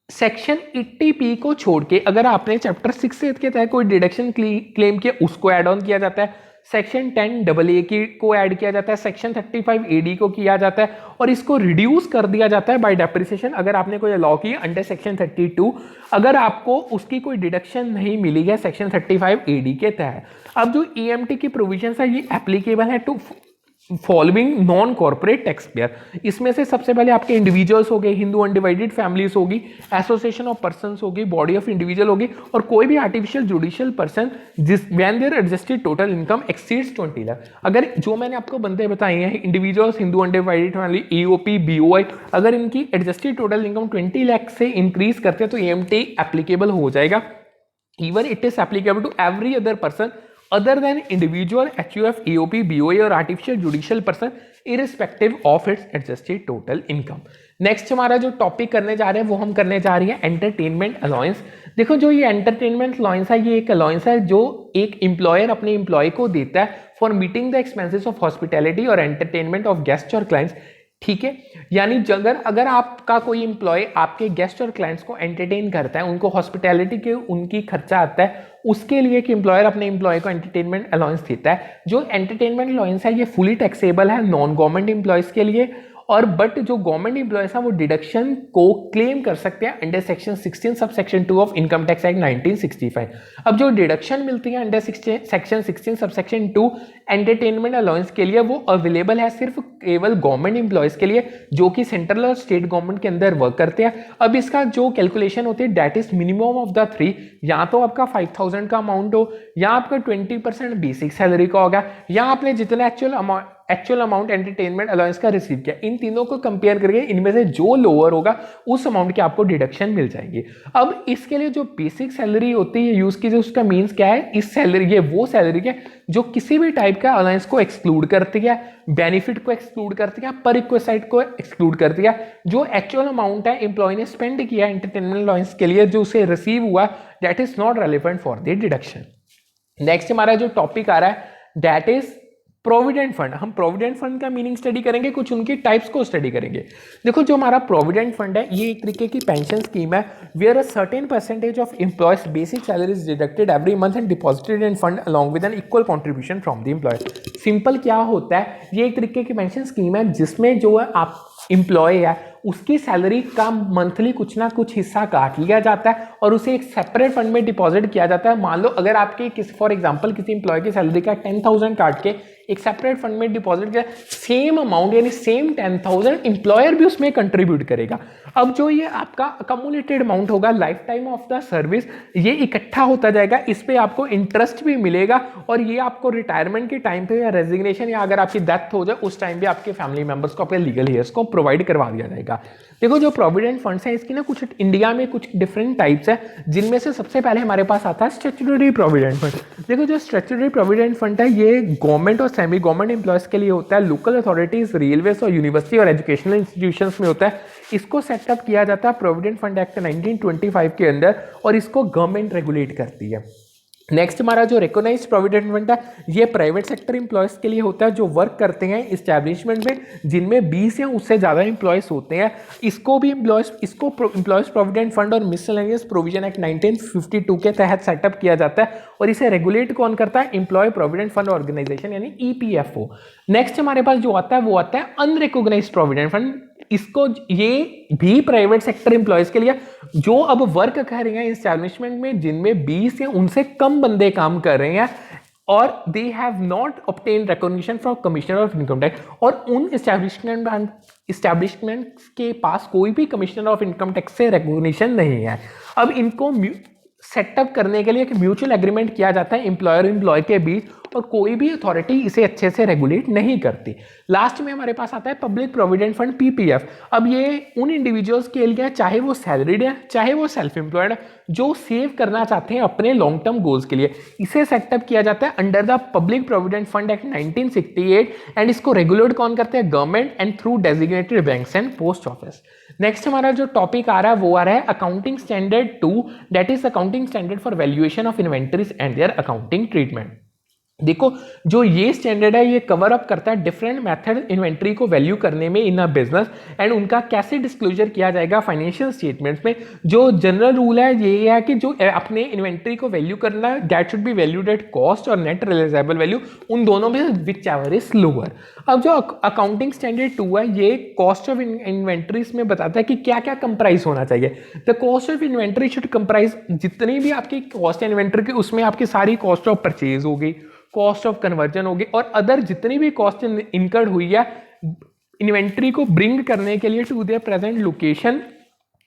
सेक्शन 80P को छोड़ के अगर आपने चैप्टर 6A के तहत कोई डिडक्शन क्लेम किया, उसको ऐड ऑन किया जाता है। सेक्शन 10AA की को ऐड किया जाता है, सेक्शन 35AD को किया जाता है, और इसको रिड्यूस कर दिया जाता है बाय डेप्रिसिएशन अगर आपने कोई लॉ की अंडर सेक्शन 32, अगर आपको उसकी कोई डिडक्शन नहीं मिली है सेक्शन 35AD के तहत। अब जो EMT की प्रोविजन है ये एप्लीकेबल है to following non corporate tax payer. इसमें से सबसे पहले आपके इंडिविजुअल्स हो गए, हिंदू अनडिवाइडेड फैमिलीज होगी, एसोसिएशन ऑफ पर्संस होगी, बॉडी ऑफ इंडिविजुअल होगी, और कोई भी आर्टिफिशियल जुडिशियल पर्सन जिस when their adjusted total income exceeds 20 lakh. अगर जो मैंने आपको बंदे बताए हैं individuals, Hindu undivided family, EOP, BOI, अगर इनकी एडजस्टेड टोटल इनकम 20 लाख से इंक्रीज करते हैं तो EMT एप्लीकेबल हो जाएगा। Even it is applicable to every other person other than individual, HUF, EOP, BOA और artificial judicial person irrespective of its adjusted total income। Next हमारा जो टॉपिक करने जा रहे हैं वो हम करने जा रही है एंटरटेनमेंट अलाउंस। देखो जो ये एंटरटेनमेंट अलाउंस है, ये एक अलाउंस है जो एक एम्प्लॉयर अपने एम्प्लॉय को देता है for meeting the expenses of hospitality और एंटरटेनमेंट ऑफ गेस्ट और क्लाइंट्स। ठीक है, यानी अगर आपका कोई एम्प्लॉय आपके गेस्ट और क्लाइंट्स को एंटरटेन करता है, उनको हॉस्पिटैलिटी के उनकी खर्चा आता है, उसके लिए कि एम्प्लॉयर अपने एम्प्लॉय को एंटरटेनमेंट अलाउंस देता है। जो एंटरटेनमेंट अलाउंस है ये फुली टैक्सेबल है नॉन गवर्नमेंट एम्प्लॉयज के लिए, और बट जो गवर्नमेंट एम्प्लॉयज हैं वो डिडक्शन को क्लेम कर सकते हैं under section 16 sub section 2 of income tax act 1965। अब जो डिडक्शन मिलती है under section 16 sub section 2 entertainment allowance के लिए, वो अवेलेबल है सिर्फ केवल गवर्नमेंट एम्प्लॉयज के लिए जो कि सेंट्रल और स्टेट गवर्नमेंट के अंदर वर्क करते हैं। अब इसका जो कैलकुलेशन होती है that is minimum of the 3, या तो आपका 5000 का अमाउंट हो, या आपका 20% बेसिक सैलरी का होगा, या आपने जितना एक्चुअल अमाउंट एंटरटेनमेंट अलाउंस का रिसीव किया, इन तीनों को कंपेयर करके इनमें से जो लोअर होगा उस अमाउंट की आपको डिडक्शन मिल जाएगी। अब इसके लिए जो बेसिक सैलरी होती है यूज कीजिए, उसका मीन्स क्या है, इस सैलरी ये वो सैलरी है जो किसी भी टाइप का अलाउंस को एक्सक्लूड करती है, बेनिफिट को एक्सक्लूड करती है, पर रिक्वेस्ट को एक्सक्लूड करती है। जो एक्चुअल अमाउंट है एम्प्लॉय ने स्पेंड किया एंटरटेनमेंट अलाउंस के लिए, जो उसे रिसीव हुआ, that is not relevant for the deduction. Next हमारा जो टॉपिक आ रहा है दैट इज प्रोविडेंट फंड। हम प्रोविडेंट फंड का मीनिंग स्टडी करेंगे, कुछ उनकी टाइप्स को स्टडी करेंगे। देखो जो हमारा प्रोविडेंट फंड है ये एक तरीके की पेंशन स्कीम है where a certain percentage of employees basic salary is deducted every month and deposited in fund along with an equal contribution from the employer. Simple क्या होता है, ये एक तरीके की पेंशन स्कीम है जिसमें जो है आप एम्प्लॉय है उसकी सैलरी का मंथली कुछ ना कुछ हिस्सा काट लिया जाता है और उसे एक सेपरेट फंड में डिपॉजिट किया जाता है। मान लो अगर आपके फॉर एग्जांपल किसी एम्प्लॉय की सैलरी का 10,000 काट के एक सेपरेट फंड में डिपॉजिट किया, सेम अमाउंट यानी सेम 10,000 एम्प्लॉयर भी उसमें कंट्रीब्यूट करेगा। अब जो ये आपका अकमुलेटेड अमाउंट होगा life time of the service, ये इकट्ठा होता जाएगा, इस पे आपको इंटरेस्ट भी मिलेगा और ये आपको रिटायरमेंट के टाइम पे या रेजिग्नेशन या अगर आपकी डेथ हो जाए उस टाइम भी आपके फैमिली मेंबर्स को, आपके लीगल हेयर्स को प्रोवाइड करवा दिया जाएगा। देखो जो प्रोविडेंट फंड्स हैं इसकी ना कुछ इंडिया में कुछ डिफरेंट टाइप्स है, जिनमें से सबसे पहले हमारे पास आता है स्टैट्यूटरी प्रोविडेंट फंड। देखो जो स्टैट्यूटरी प्रोविडेंट फंड है ये गवर्नमेंट और सेमी गवर्नमेंट एम्प्लॉयज के लिए होता है, लोकल अथॉरिटीज, रेलवेज और यूनिवर्सिटी और एजुकेशनल इंस्टीट्यूशंस में होता है। इसको सेटअप किया जाता है प्रोविडेंट फंड एक्ट 1925 के अंदर और इसको गवर्नमेंट रेगुलेट करती है। नेक्स्ट हमारा जो रिकॉग्नाइज प्रोविडेंट फंड है ये प्राइवेट सेक्टर एम्प्लॉयज के लिए होता है जो वर्क करते हैं इस्टेब्लिशमेंट में जिनमें 20 या उससे ज़्यादा एम्प्लॉयज होते हैं। इसको एम्प्लॉयज प्रोविडेंट फंड और मिसलेनियस प्रोविजन एक्ट 1952 के तहत सेटअप किया जाता है और इसे रेगुलेट कौन करता है? एम्प्लॉय प्रोविडेंट फंड ऑर्गेनाइजेशन यानी EPFO। नेक्स्ट हमारे पास जो आता है वो आता है अनरिकॉग्नाइज्ड प्रोविडेंट फंड। इसको ये भी प्राइवेट सेक्टर एम्प्लॉयज के लिए जो अब वर्क कर रहे हैं इस्टेब्लिशमेंट में जिनमें 20 या उनसे कम बंदे काम कर रहे हैं और they have not obtain recognition from commissioner of income tax, और उन इस्टेब्लिशमेंट के पास कोई भी कमिश्नर ऑफ इनकम टैक्स से रिकॉग्निशन नहीं है। अब इनको सेटअप करने के लिए एक म्यूचुअल एग्रीमेंट किया जाता है एम्प्लॉयर एम्प्लॉय के बीच और कोई भी अथॉरिटी इसे अच्छे से रेगुलेट नहीं करती। लास्ट में हमारे पास आता है पब्लिक प्रोविडेंट फंड PPF। अब ये उन इंडिविजुअल्स के लिए चाहे वो सैलरीड है चाहे वो सेल्फ एम्प्लॉयड है जो सेव करना चाहते हैं अपने लॉन्ग टर्म गोल्स के लिए, इसे सेटअप किया जाता है under the public provident fund act 1968 and इसको रेगुलेट कौन करते हैं? Government and through designated banks and post office. Next हमारा जो टॉपिक आ रहा है वो आ रहा है accounting standard 2 that is accounting standard for valuation of inventories and their accounting treatment. देखो जो ये स्टैंडर्ड है ये कवर अप करता है डिफरेंट मेथड इन्वेंट्री को वैल्यू करने में इन अ बिजनेस एंड उनका कैसे डिस्क्लोजर किया जाएगा फाइनेंशियल स्टेटमेंट्स में। जो जनरल रूल है ये है कि जो अपने इन्वेंट्री को वैल्यू करना है that should be valued at cost और नेट रियलाइजेबल वैल्यू, उन दोनों में विच एवर इज लोअर। अब जो अकाउंटिंग स्टैंडर्ड 2 है ये कॉस्ट ऑफ इन्वेंट्रीज में बताता है कि क्या क्या कंप्राइज होना चाहिए। The cost of inventory should comprise जितनी भी आपकी कॉस्ट इन्वेंट्री की उसमें आपकी सारी कॉस्ट ऑफ परचेज होगी, कॉस्ट ऑफ कन्वर्जन होगी और अदर जितनी भी कॉस्ट इनकर्ड हुई है इन्वेंट्री को ब्रिंग करने के लिए to their present location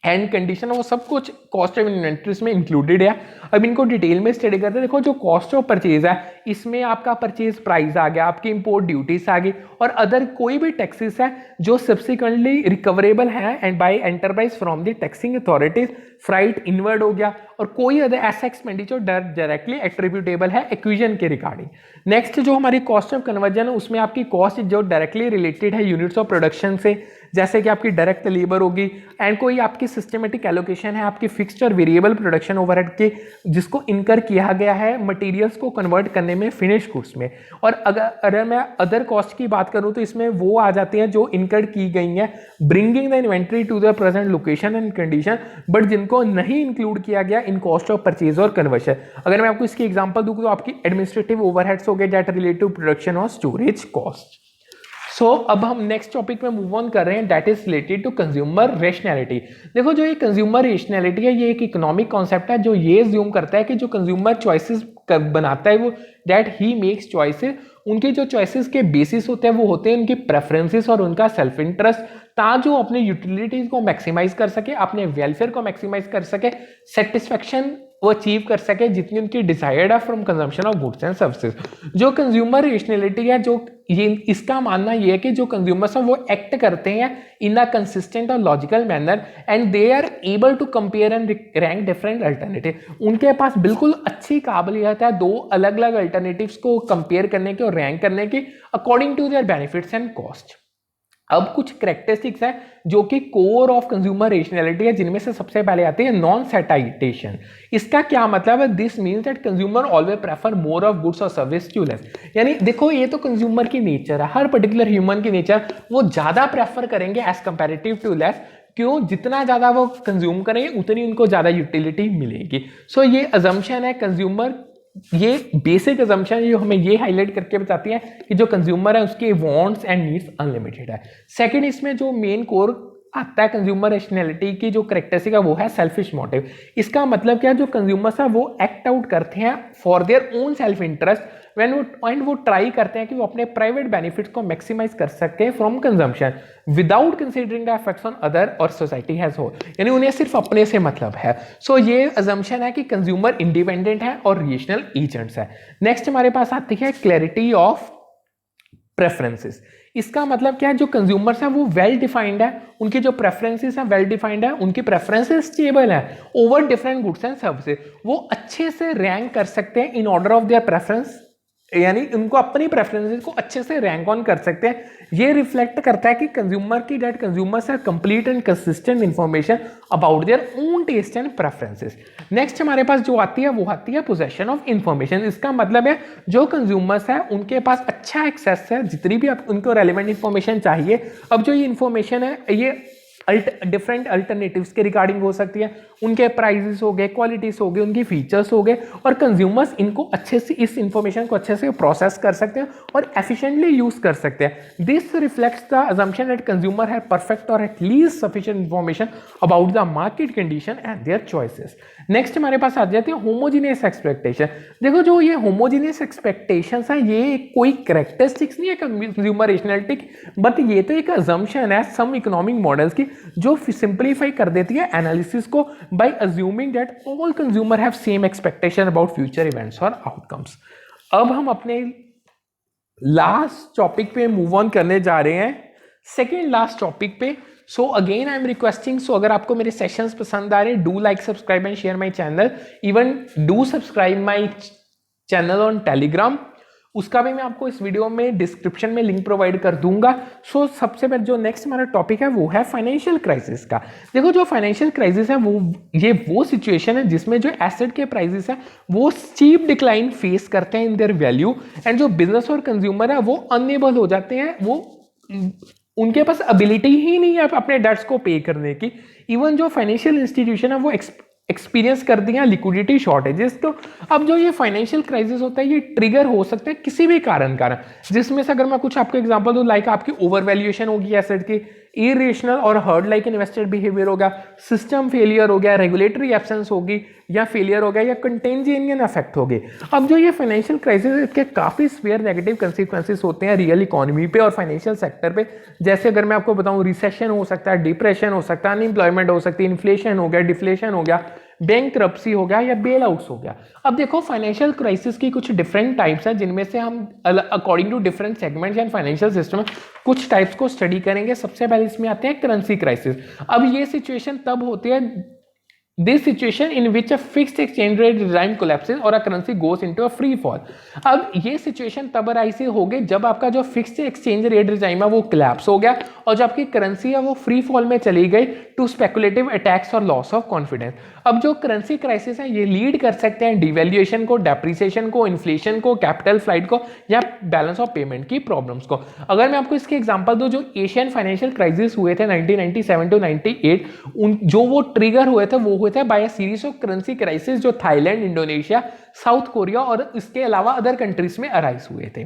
and condition, वो सब कुछ कॉस्ट ऑफ इन्वेंट्रीज में इंक्लूडेड है। अब इनको डिटेल में स्टडी करते हैं। देखो जो कॉस्ट ऑफ परचेज है इसमें आपका परचेज प्राइस आ गया, आपकी इंपोर्ट ड्यूटीज आ गई और अदर कोई भी टैक्सेस है जो सब्सिक्वेंटली रिकवरेबल है and by enterprise from the taxing authorities, freight inward हो गया और कोई अदर ऐसा एक्सपेंडिचर डायरेक्टली एट्रीब्यूटेबल है एक्विजन के रिगार्डिंग। नेक्स्ट जो हमारी कॉस्ट ऑफ कन्वर्जन है उसमें आपकी कॉस्ट जो डायरेक्टली रिलेटेड है यूनिट्स ऑफ प्रोडक्शन से, जैसे कि आपकी डायरेक्ट लेबर होगी एंड कोई आपकी सिस्टमेटिक एलोकेशन है आपकी फिक्स्ड और वेरिएबल प्रोडक्शन ओवरहेड के जिसको इनकर किया गया है मटेरियल्स को कन्वर्ट करने में फिनिश गुड्स में। और अगर मैं अदर कॉस्ट की बात करूं तो इसमें वो आ जाती हैं जो इनकर की गई हैं bringing the inventory to the present location and condition, but जिनको नहीं इंक्लूड किया गया इन कॉस्ट ऑफ परचेज और कन्वर्शन। अगर मैं आपको इसकी एग्जांपल दूं तो आपकी एडमिनिस्ट्रेटिव ओवरहेड्स हो गए दैट रिलेटेड टू प्रोडक्शन और स्टोरेज कॉस्ट। सो अब हम नेक्स्ट टॉपिक में मूव ऑन कर रहे हैं that is related to consumer rationality. देखो जो ये कंज्यूमर रेशनैलिटी है ये एक इकोनॉमिक कॉन्सेप्ट है जो ये ज्यूम करता है कि जो कंज्यूमर चॉइसेस बनाता है वो दैट ही मेक्स चॉइसेस, उनके जो चॉइसेस के बेसिस होते हैं वो होते हैं उनके प्रेफरेंसेस और उनका सेल्फ इंटरेस्ट, ताकि जो अपने यूटिलिटीज को मैक्सिमाइज कर सके, अपने वेलफेयर को मैक्सिमाइज कर सके, सेटिस्फेक्शन वो अचीव कर सके जितनी उनकी डिजायर्ड है from consumption of goods and services. जो कंज्यूमर रेशनैलिटी है जो ये इसका मानना ये है कि जो कंज्यूमर्स हैं वो एक्ट करते हैं इन अ कंसिस्टेंट और logical manner and they are able to compare and rank different alternative. उनके पास बिल्कुल अच्छी काबिलियत है दो अलग अलग अल्टरनेटिव्स को कंपेयर करने की और रैंक करने की according to their benefits and cost. अब कुछ कैरेक्टरिस्टिक्स है जो कि कोर ऑफ कंज्यूमर रेशनैलिटी है जिनमें से सबसे पहले आती है नॉन सैटिस्फैक्शन। इसका क्या मतलब है? This means that consumer always prefer more of goods और सर्विस टू लेस। यानी देखो ये तो कंज्यूमर की नेचर है, हर पर्टिकुलर ह्यूमन की नेचर वो ज्यादा प्रेफर करेंगे एज कंपैरेटिव टू लेस। क्यों? जितना ज्यादा वो कंज्यूम करेंगे उतनी उनको ज्यादा यूटिलिटी मिलेगी। सो ये अजम्पशन है कंज्यूमर, ये बेसिक अजम्पशन जो हमें ये हाईलाइट करके बताती है कि जो कंज्यूमर है उसके वांट्स एंड नीड्स अनलिमिटेड है। सेकंड इसमें जो मेन कोर आता है कंज्यूमर रेशनैलिटी की जो कैरेक्टरिस्टिक है वो है सेल्फिश मोटिव। इसका मतलब क्या है? जो कंज्यूमर्स है वो एक्ट आउट करते हैं for their own self interest when वो ट्राई करते हैं कि वो अपने प्राइवेट बेनिफिट्स को मैक्सिमाइज कर सके from consumption without considering the effects on other और सोसाइटी हैज होल। यानी उन्हें सिर्फ अपने से मतलब है। सो ये अजम्पशन है कि कंज्यूमर इंडिपेंडेंट है और रेशनल एजेंट्स है। नेक्स्ट हमारे पास आती है क्लैरिटी ऑफ प्रेफरेंसेस। इसका मतलब क्या है, जो कंज्यूमर्स हैं वो वेल डिफाइंड है, उनकी जो प्रेफरेंसेस हैं वेल डिफाइंड है, उनकी प्रेफरेंसेस स्टेबल है over different goods and services, वो अच्छे से रैंक कर सकते हैं in order of their preference, यानी उनको अपनी प्रेफरेंसेस को अच्छे से रैंक ऑन कर सकते हैं। ये रिफ्लेक्ट करता है कि कंज्यूमर की that consumers are complete and consistent information about their own taste and preferences. Next हमारे पास जो आती है वो आती है पोजेशन ऑफ इन्फॉर्मेशन। इसका मतलब है जो कंज्यूमर्स है उनके पास अच्छा एक्सेस है जितनी भी उनको रेलिवेंट इन्फॉर्मेशन चाहिए। अब जो ये इन्फॉर्मेशन है ये डिफरेंट अल्टरनेटिव्स के रिगार्डिंग हो सकती है, उनके प्राइसेस हो गए, क्वालिटीज हो गए, उनकी फीचर्स हो गए, और कंज्यूमर्स इनको अच्छे से इस इंफॉर्मेशन को अच्छे से प्रोसेस कर सकते हैं और एफिशिएंटली यूज कर सकते हैं। This reflects the assumption that consumer have perfect और at least sufficient information about the market condition and their choices. Next हमारे पास आ जाते हैं होमोजीनियस एक्सपेक्टेशन। देखो जो ये होमोजीनियस एक्सपेक्टेशंस है ये कोई कैरेक्टरिस्टिक्स नहीं है कंज्यूमर रेशनैलिटी, बट ये तो एक अजम्पशन है सम इकोनॉमिक मॉडल्स की जो सिंप्लीफाई कर देती है एनालिसिस को by assuming that all consumer have same expectation about future events और आउटकम्स। अब हम अपने लास्ट टॉपिक पे मूव ऑन करने जा रहे हैं, सेकेंड लास्ट टॉपिक पे। So again I am requesting, so अगर आपको मेरे सेशंस पसंद आ रहे हैं, do like subscribe and share my channel, even do subscribe my channel on Telegram, उसका भी मैं आपको इस वीडियो में डिस्क्रिप्शन में लिंक प्रोवाइड कर दूंगा। सो सबसे पहले जो नेक्स्ट हमारा टॉपिक है वो है फाइनेंशियल क्राइसिस का। देखो जो फाइनेंशियल क्राइसिस है वो सिचुएशन है जिसमें जो एसेट के प्राइसेस है वो स्टीप डिक्लाइन फेस करते हैं इन देयर वैल्यू, एंड जो बिजनेस और कंज्यूमर है वो अनएबल हो जाते हैं, वो उनके पास एबिलिटी ही नहीं है अपने डेट्स को पे करने की। इवन जो फाइनेंशियल इंस्टीट्यूशन है वो एक्सपीरियंस कर दिया लिक्विडिटी शॉर्टेजेस। तो अब जो ये फाइनेंशियल क्राइसिस होता है ये ट्रिगर हो सकता है किसी भी कारण, जिसमें से अगर मैं कुछ आपको एग्जांपल दूं, लाइक आपकी ओवर वैल्यूएशन होगी एसेट की, इरेशनल और हर्ड लाइक इन्वेस्टर बिहेवियर होगा, सिस्टम फेलियर हो गया, रेगुलेटरी एब्सेंस होगी या फेलियर हो गया, या कंटेंजियन इफेक्ट हो गए। अब जो ये फाइनेंशियल क्राइसिस के काफी स्वेयर नेगेटिव कंसिक्वेंसेस होते हैं रियल इकोनॉमी पे और फाइनेंशियल सेक्टर पे। जैसे अगर मैं आपको बताऊं, रिसेशन हो सकता है, डिप्रेशन हो सकता है, अनएम्प्लॉयमेंट हो सकती है, इन्फ्लेशन हो गया, डिफ्लेशन हो गया, बैंकरप्सी हो गया या बेल आउट्स हो गया। अब देखो फाइनेंशियल क्राइसिस की कुछ डिफरेंट टाइप्स हैं जिनमें से हम according to different segments and financial system कुछ टाइप्स को स्टडी करेंगे। सबसे पहले इसमें आते हैं करेंसी क्राइसिस। अब ये सिचुएशन तब होती है, this situation in which a fixed exchange rate regime collapses और a currency goes into a free fall। अब ये सिचुएशन तब ऐसी हो गई जब आपका जो फिक्स्ड एक्सचेंज रेट रिजाइम है वो collapse हो गया और जो आपकी करेंसी है वो फ्री फॉल में चली गई टू स्पेकुलेटिव अटैक्स और लॉस ऑफ कॉन्फिडेंस। अब जो करेंसी क्राइसिस है ये लीड कर सकते हैं डिवैल्यूएशन को, डेप्रिसिएशन को, इन्फ्लेशन को, कैपिटल फ्लाइट को या बैलेंस ऑफ पेमेंट की प्रॉब्लम्स को। अगर मैं आपको इसके एग्जांपल दूं, जो एशियन फाइनेंशियल क्राइसिस हुए थे 1997 टू 98, जो वो ट्रिगर हुए थे वो हुए थे by a series of currency crisis जो थाईलैंड, इंडोनेशिया, साउथ कोरिया और इसके अलावा अदर कंट्रीज में अराइज हुए थे।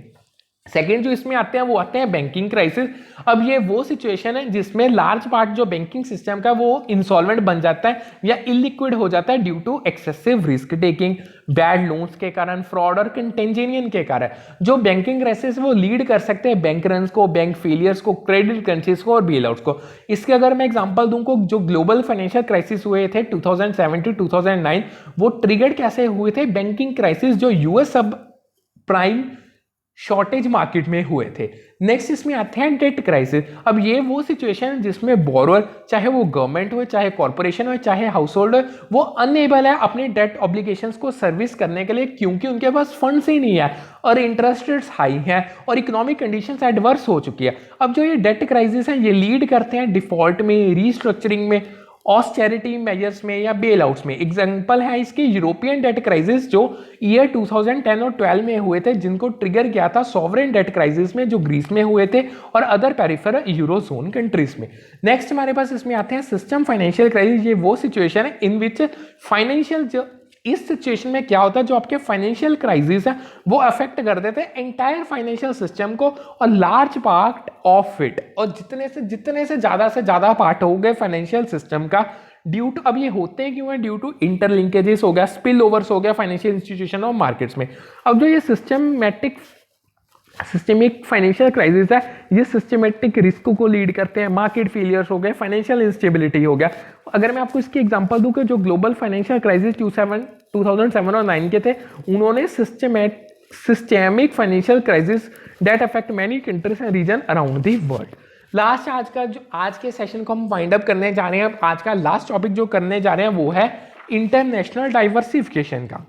सेकेंड जो इसमें आते हैं वो आते हैं बैंकिंग क्राइसिस। अब ये वो सिचुएशन है जिसमें लार्ज पार्ट जो बैंकिंग सिस्टम का वो इंसॉल्वेंट बन जाता है या इलिक्विड हो जाता है due to excessive risk taking, bad loans के कारण, फ्रॉड और कंटेंजेनियन के कारण। जो बैंकिंग क्राइसिस वो लीड कर सकते हैं बैंक रन्स को, बैंक फेलियर्स को, क्रेडिट क्रंचेस को और बेल आउट्स को। इसके अगर मैं एग्जांपल दूं को, जो ग्लोबल फाइनेंशियल क्राइसिस हुए थे 2007 टू 2009 वो ट्रिगर्ड कैसे हुए थे? बैंकिंग क्राइसिस जो यूएस सब प्राइम शॉर्टेज मार्केट में हुए थे। नेक्स्ट इसमें आते हैं डेट क्राइसिस। अब ये वो सिचुएशन है जिसमें बोरोअर, चाहे वो गवर्नमेंट हो, चाहे कॉर्पोरेशन हो, चाहे हाउस होल्ड हो, वो अनएबल है अपने डेट ऑब्लिगेशंस को सर्विस करने के लिए क्योंकि उनके पास फंड्स ही नहीं है और इंटरेस्ट रेट्स हाई हैं और इकोनॉमिक कंडीशंस एडवर्स हो चुकी है। अब जो ये डेट क्राइसिस है ये लीड करते हैं डिफॉल्ट में, रीस्ट्रक्चरिंग में, ऑस्टेरिटी मेजर्स में या बेल आउट्स में। एग्जांपल है इसके यूरोपियन डेट क्राइसिस जो ईयर 2010 और 12 में हुए थे, जिनको ट्रिगर किया था सॉवरेन डेट क्राइसिस में जो ग्रीस में हुए थे और अदर पेरिफेरल यूरोजोन कंट्रीज में। नेक्स्ट हमारे पास इसमें आते हैं सिस्टम फाइनेंशियल क्राइसिस। ये वो सिचुएशन है इन विच फाइनेंशियल, इस सिचुएशन में क्या होता है, जो आपके फाइनेंशियल क्राइसिस है वो अफेक्ट कर देते हैं एंटायर फाइनेंशियल सिस्टम को और लार्ज पार्ट ऑफ इट, और जितने से ज्यादा पार्ट हो गए फाइनेंशियल सिस्टम का ड्यू टू, अब ये होते हैं क्यों है? ड्यू टू इंटरलिंकेजेस हो गया, स्पिल ओवर्स हो गया फाइनेंशियल इंस्टीट्यूशन और मार्केट्स में। अब जो ये सिस्टेमिक फाइनेंशियल क्राइसिस है ये सिस्टमेटिक रिस्क को लीड करते हैं, मार्केट फेलियर्स हो गए, फाइनेंशियल इंस्टेबिलिटी हो गया। अगर मैं आपको इसकी एग्जांपल दूं कि जो ग्लोबल फाइनेंशियल क्राइसिस 2007 और 2009 के थे, उन्होंने systemic financial crisis that affect many countries and region around the world. Last आज के सेशन को हम वाइंड अप करने जा रहे हैं। आज का लास्ट टॉपिक जो करने जा रहे हैं वो है इंटरनेशनल डाइवर्सिफिकेशन का।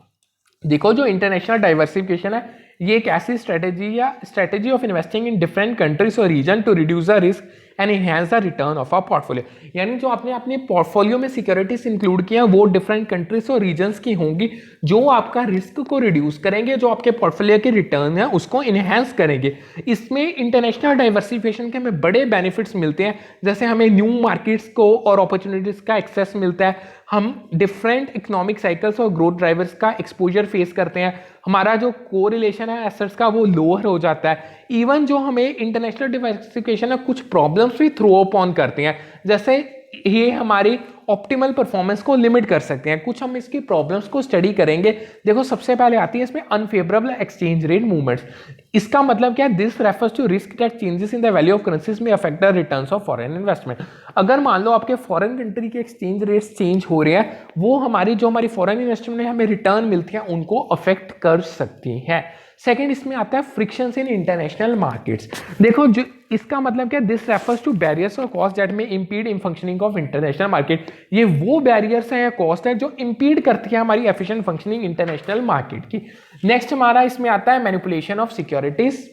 देखो, जो इंटरनेशनल डाइवर्सिफिकेशन है ये एक ऐसी strategy of investing in different countries और region to reduce the risk and enhance the return of a portfolio. यानी जो आपने अपने पोर्टफोलियो में सिक्योरिटीज इंक्लूड किया वो डिफरेंट कंट्रीज और रीजन्स की होंगी जो आपका रिस्क को रिड्यूस करेंगे, जो आपके पोर्टफोलियो के रिटर्न है उसको इनहेंस करेंगे। इसमें इंटरनेशनल डाइवर्सिफिकेशन के हमें बड़े बेनिफिट्स मिलते हैं, जैसे हमें न्यू मार्केट्स को और अपॉर्चुनिटीज का एक्सेस मिलता है, हम डिफरेंट इकोनॉमिक साइकिल्स और ग्रोथ ड्राइवर्स का एक्सपोजर फेस करते हैं, हमारा जो कोरिलेशन है एसेट्स का वो लोअर हो जाता है। इवन जो हमें इंटरनेशनल डाइवर्सिफिकेशन है कुछ प्रॉब्लम्स भी थ्रो अप ऑन करते हैं, जैसे ये हमारी ऑप्टिमल परफॉर्मेंस को लिमिट कर सकते हैं। कुछ हम इसकी प्रॉब्लम्स को स्टडी करेंगे। देखो, सबसे पहले आती है इसमें अनफेवरेबल एक्सचेंज रेट मूवमेंट्स। इसका मतलब क्या है? This refers to risk that changes in the value of currencies में affect the returns of foreign investment. अगर मान लो आपके फॉरेन कंट्री के एक्सचेंज रेट्स चेंज हो रहे हैं, वो हमारी फॉरेन इन्वेस्टमेंट में हमें रिटर्न मिलती है उनको अफेक्ट कर सकती है। सेकेंड, इसमें आता है फ्रिक्शंस इन इंटरनेशनल मार्केट्स। देखो, जो इसका मतलब क्या, दिस रेफर्स टू बैरियर्स और कॉस्ट दैट में इंपीड इन फंक्शनिंग ऑफ इंटरनेशनल मार्केट। ये वो बैरियर्स हैं या कॉस्ट है जो इंपीड करती है हमारी एफिशिएंट फंक्शनिंग इंटरनेशनल मार्केट की। नेक्स्ट हमारा इसमें आता है manipulation of securities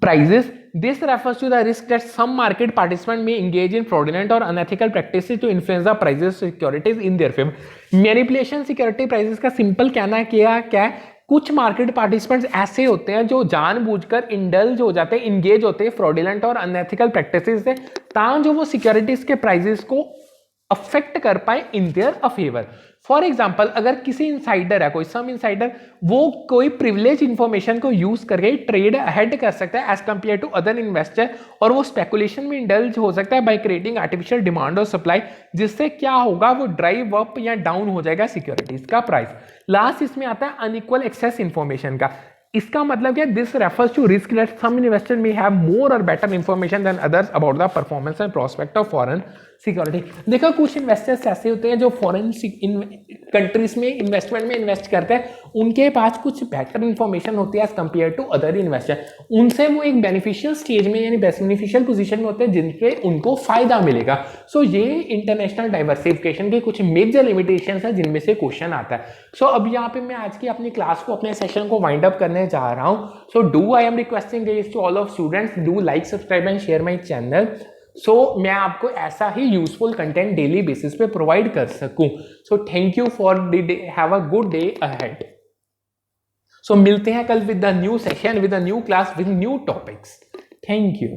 prices. This refers to the risk that some market participants may engage in fraudulent or unethical practices to influence the prices of securities in their favor. Manipulation security prices का simple कहना क्या है? कुछ market participants ऐसे होते हैं जो जानबूझकर इंडल्ज हो जाते हैं, इंगेज होते हैं फ्रॉडुलेंट और अनएथिकल प्रैक्टिसेस से, ताकि जो वो सिक्योरिटीज के प्राइसेस को अफेक्ट कर पाए in their favour. For example, अगर किसी इंसाइडर है, कोई सम इंसाइडर, वो कोई प्रिविलेज इंफॉर्मेशन को यूज करके ट्रेड अहेड कर सकता है as compare to other investor, और वो स्पेकुलेशन में इंडल्ज हो सकता है बाय क्रिएटिंग आर्टिफिशियल डिमांड और सप्लाई, जिससे क्या होगा, वो ड्राइव अप या डाउन हो जाएगा सिक्योरिटीज का प्राइस। लास्ट इसमें आता है अनइक्वल एक्सेस इंफॉर्मेशन का। इसका मतलब क्या, this refers to risk that some investor may have more और better information than others about the performance and prospect of foreign security. देखो, कुछ इन्वेस्टर्स ऐसे होते हैं जो फॉरेन कंट्रीज में इन्वेस्टमेंट में इन्वेस्ट करते हैं, उनके पास कुछ बेटर इंफॉर्मेशन होती है as compare to other investor, उनसे वो एक बेनिफिशियल स्टेज में यानी बेनिफिशियल पोजीशन में होते हैं जिनसे उनको फायदा मिलेगा। सो ये इंटरनेशनल डाइवर्सिफिकेशन के कुछ मेजर लिमिटेशंस है जिनमें से क्वेश्चन आता है। सो अब यहाँ पे मैं आज की अपनी क्लास को, अपने सेशन को वाइंड अप करने जा रहा हूँ। So do I am requesting this to all of students, do like, subscribe and share my channel, so मैं आपको ऐसा ही यूजफुल कंटेंट डेली बेसिस पे प्रोवाइड कर सकूं। So thank you for the day, have a good day ahead. So मिलते हैं कल with the new session, with a new class, with new topics. Thank you.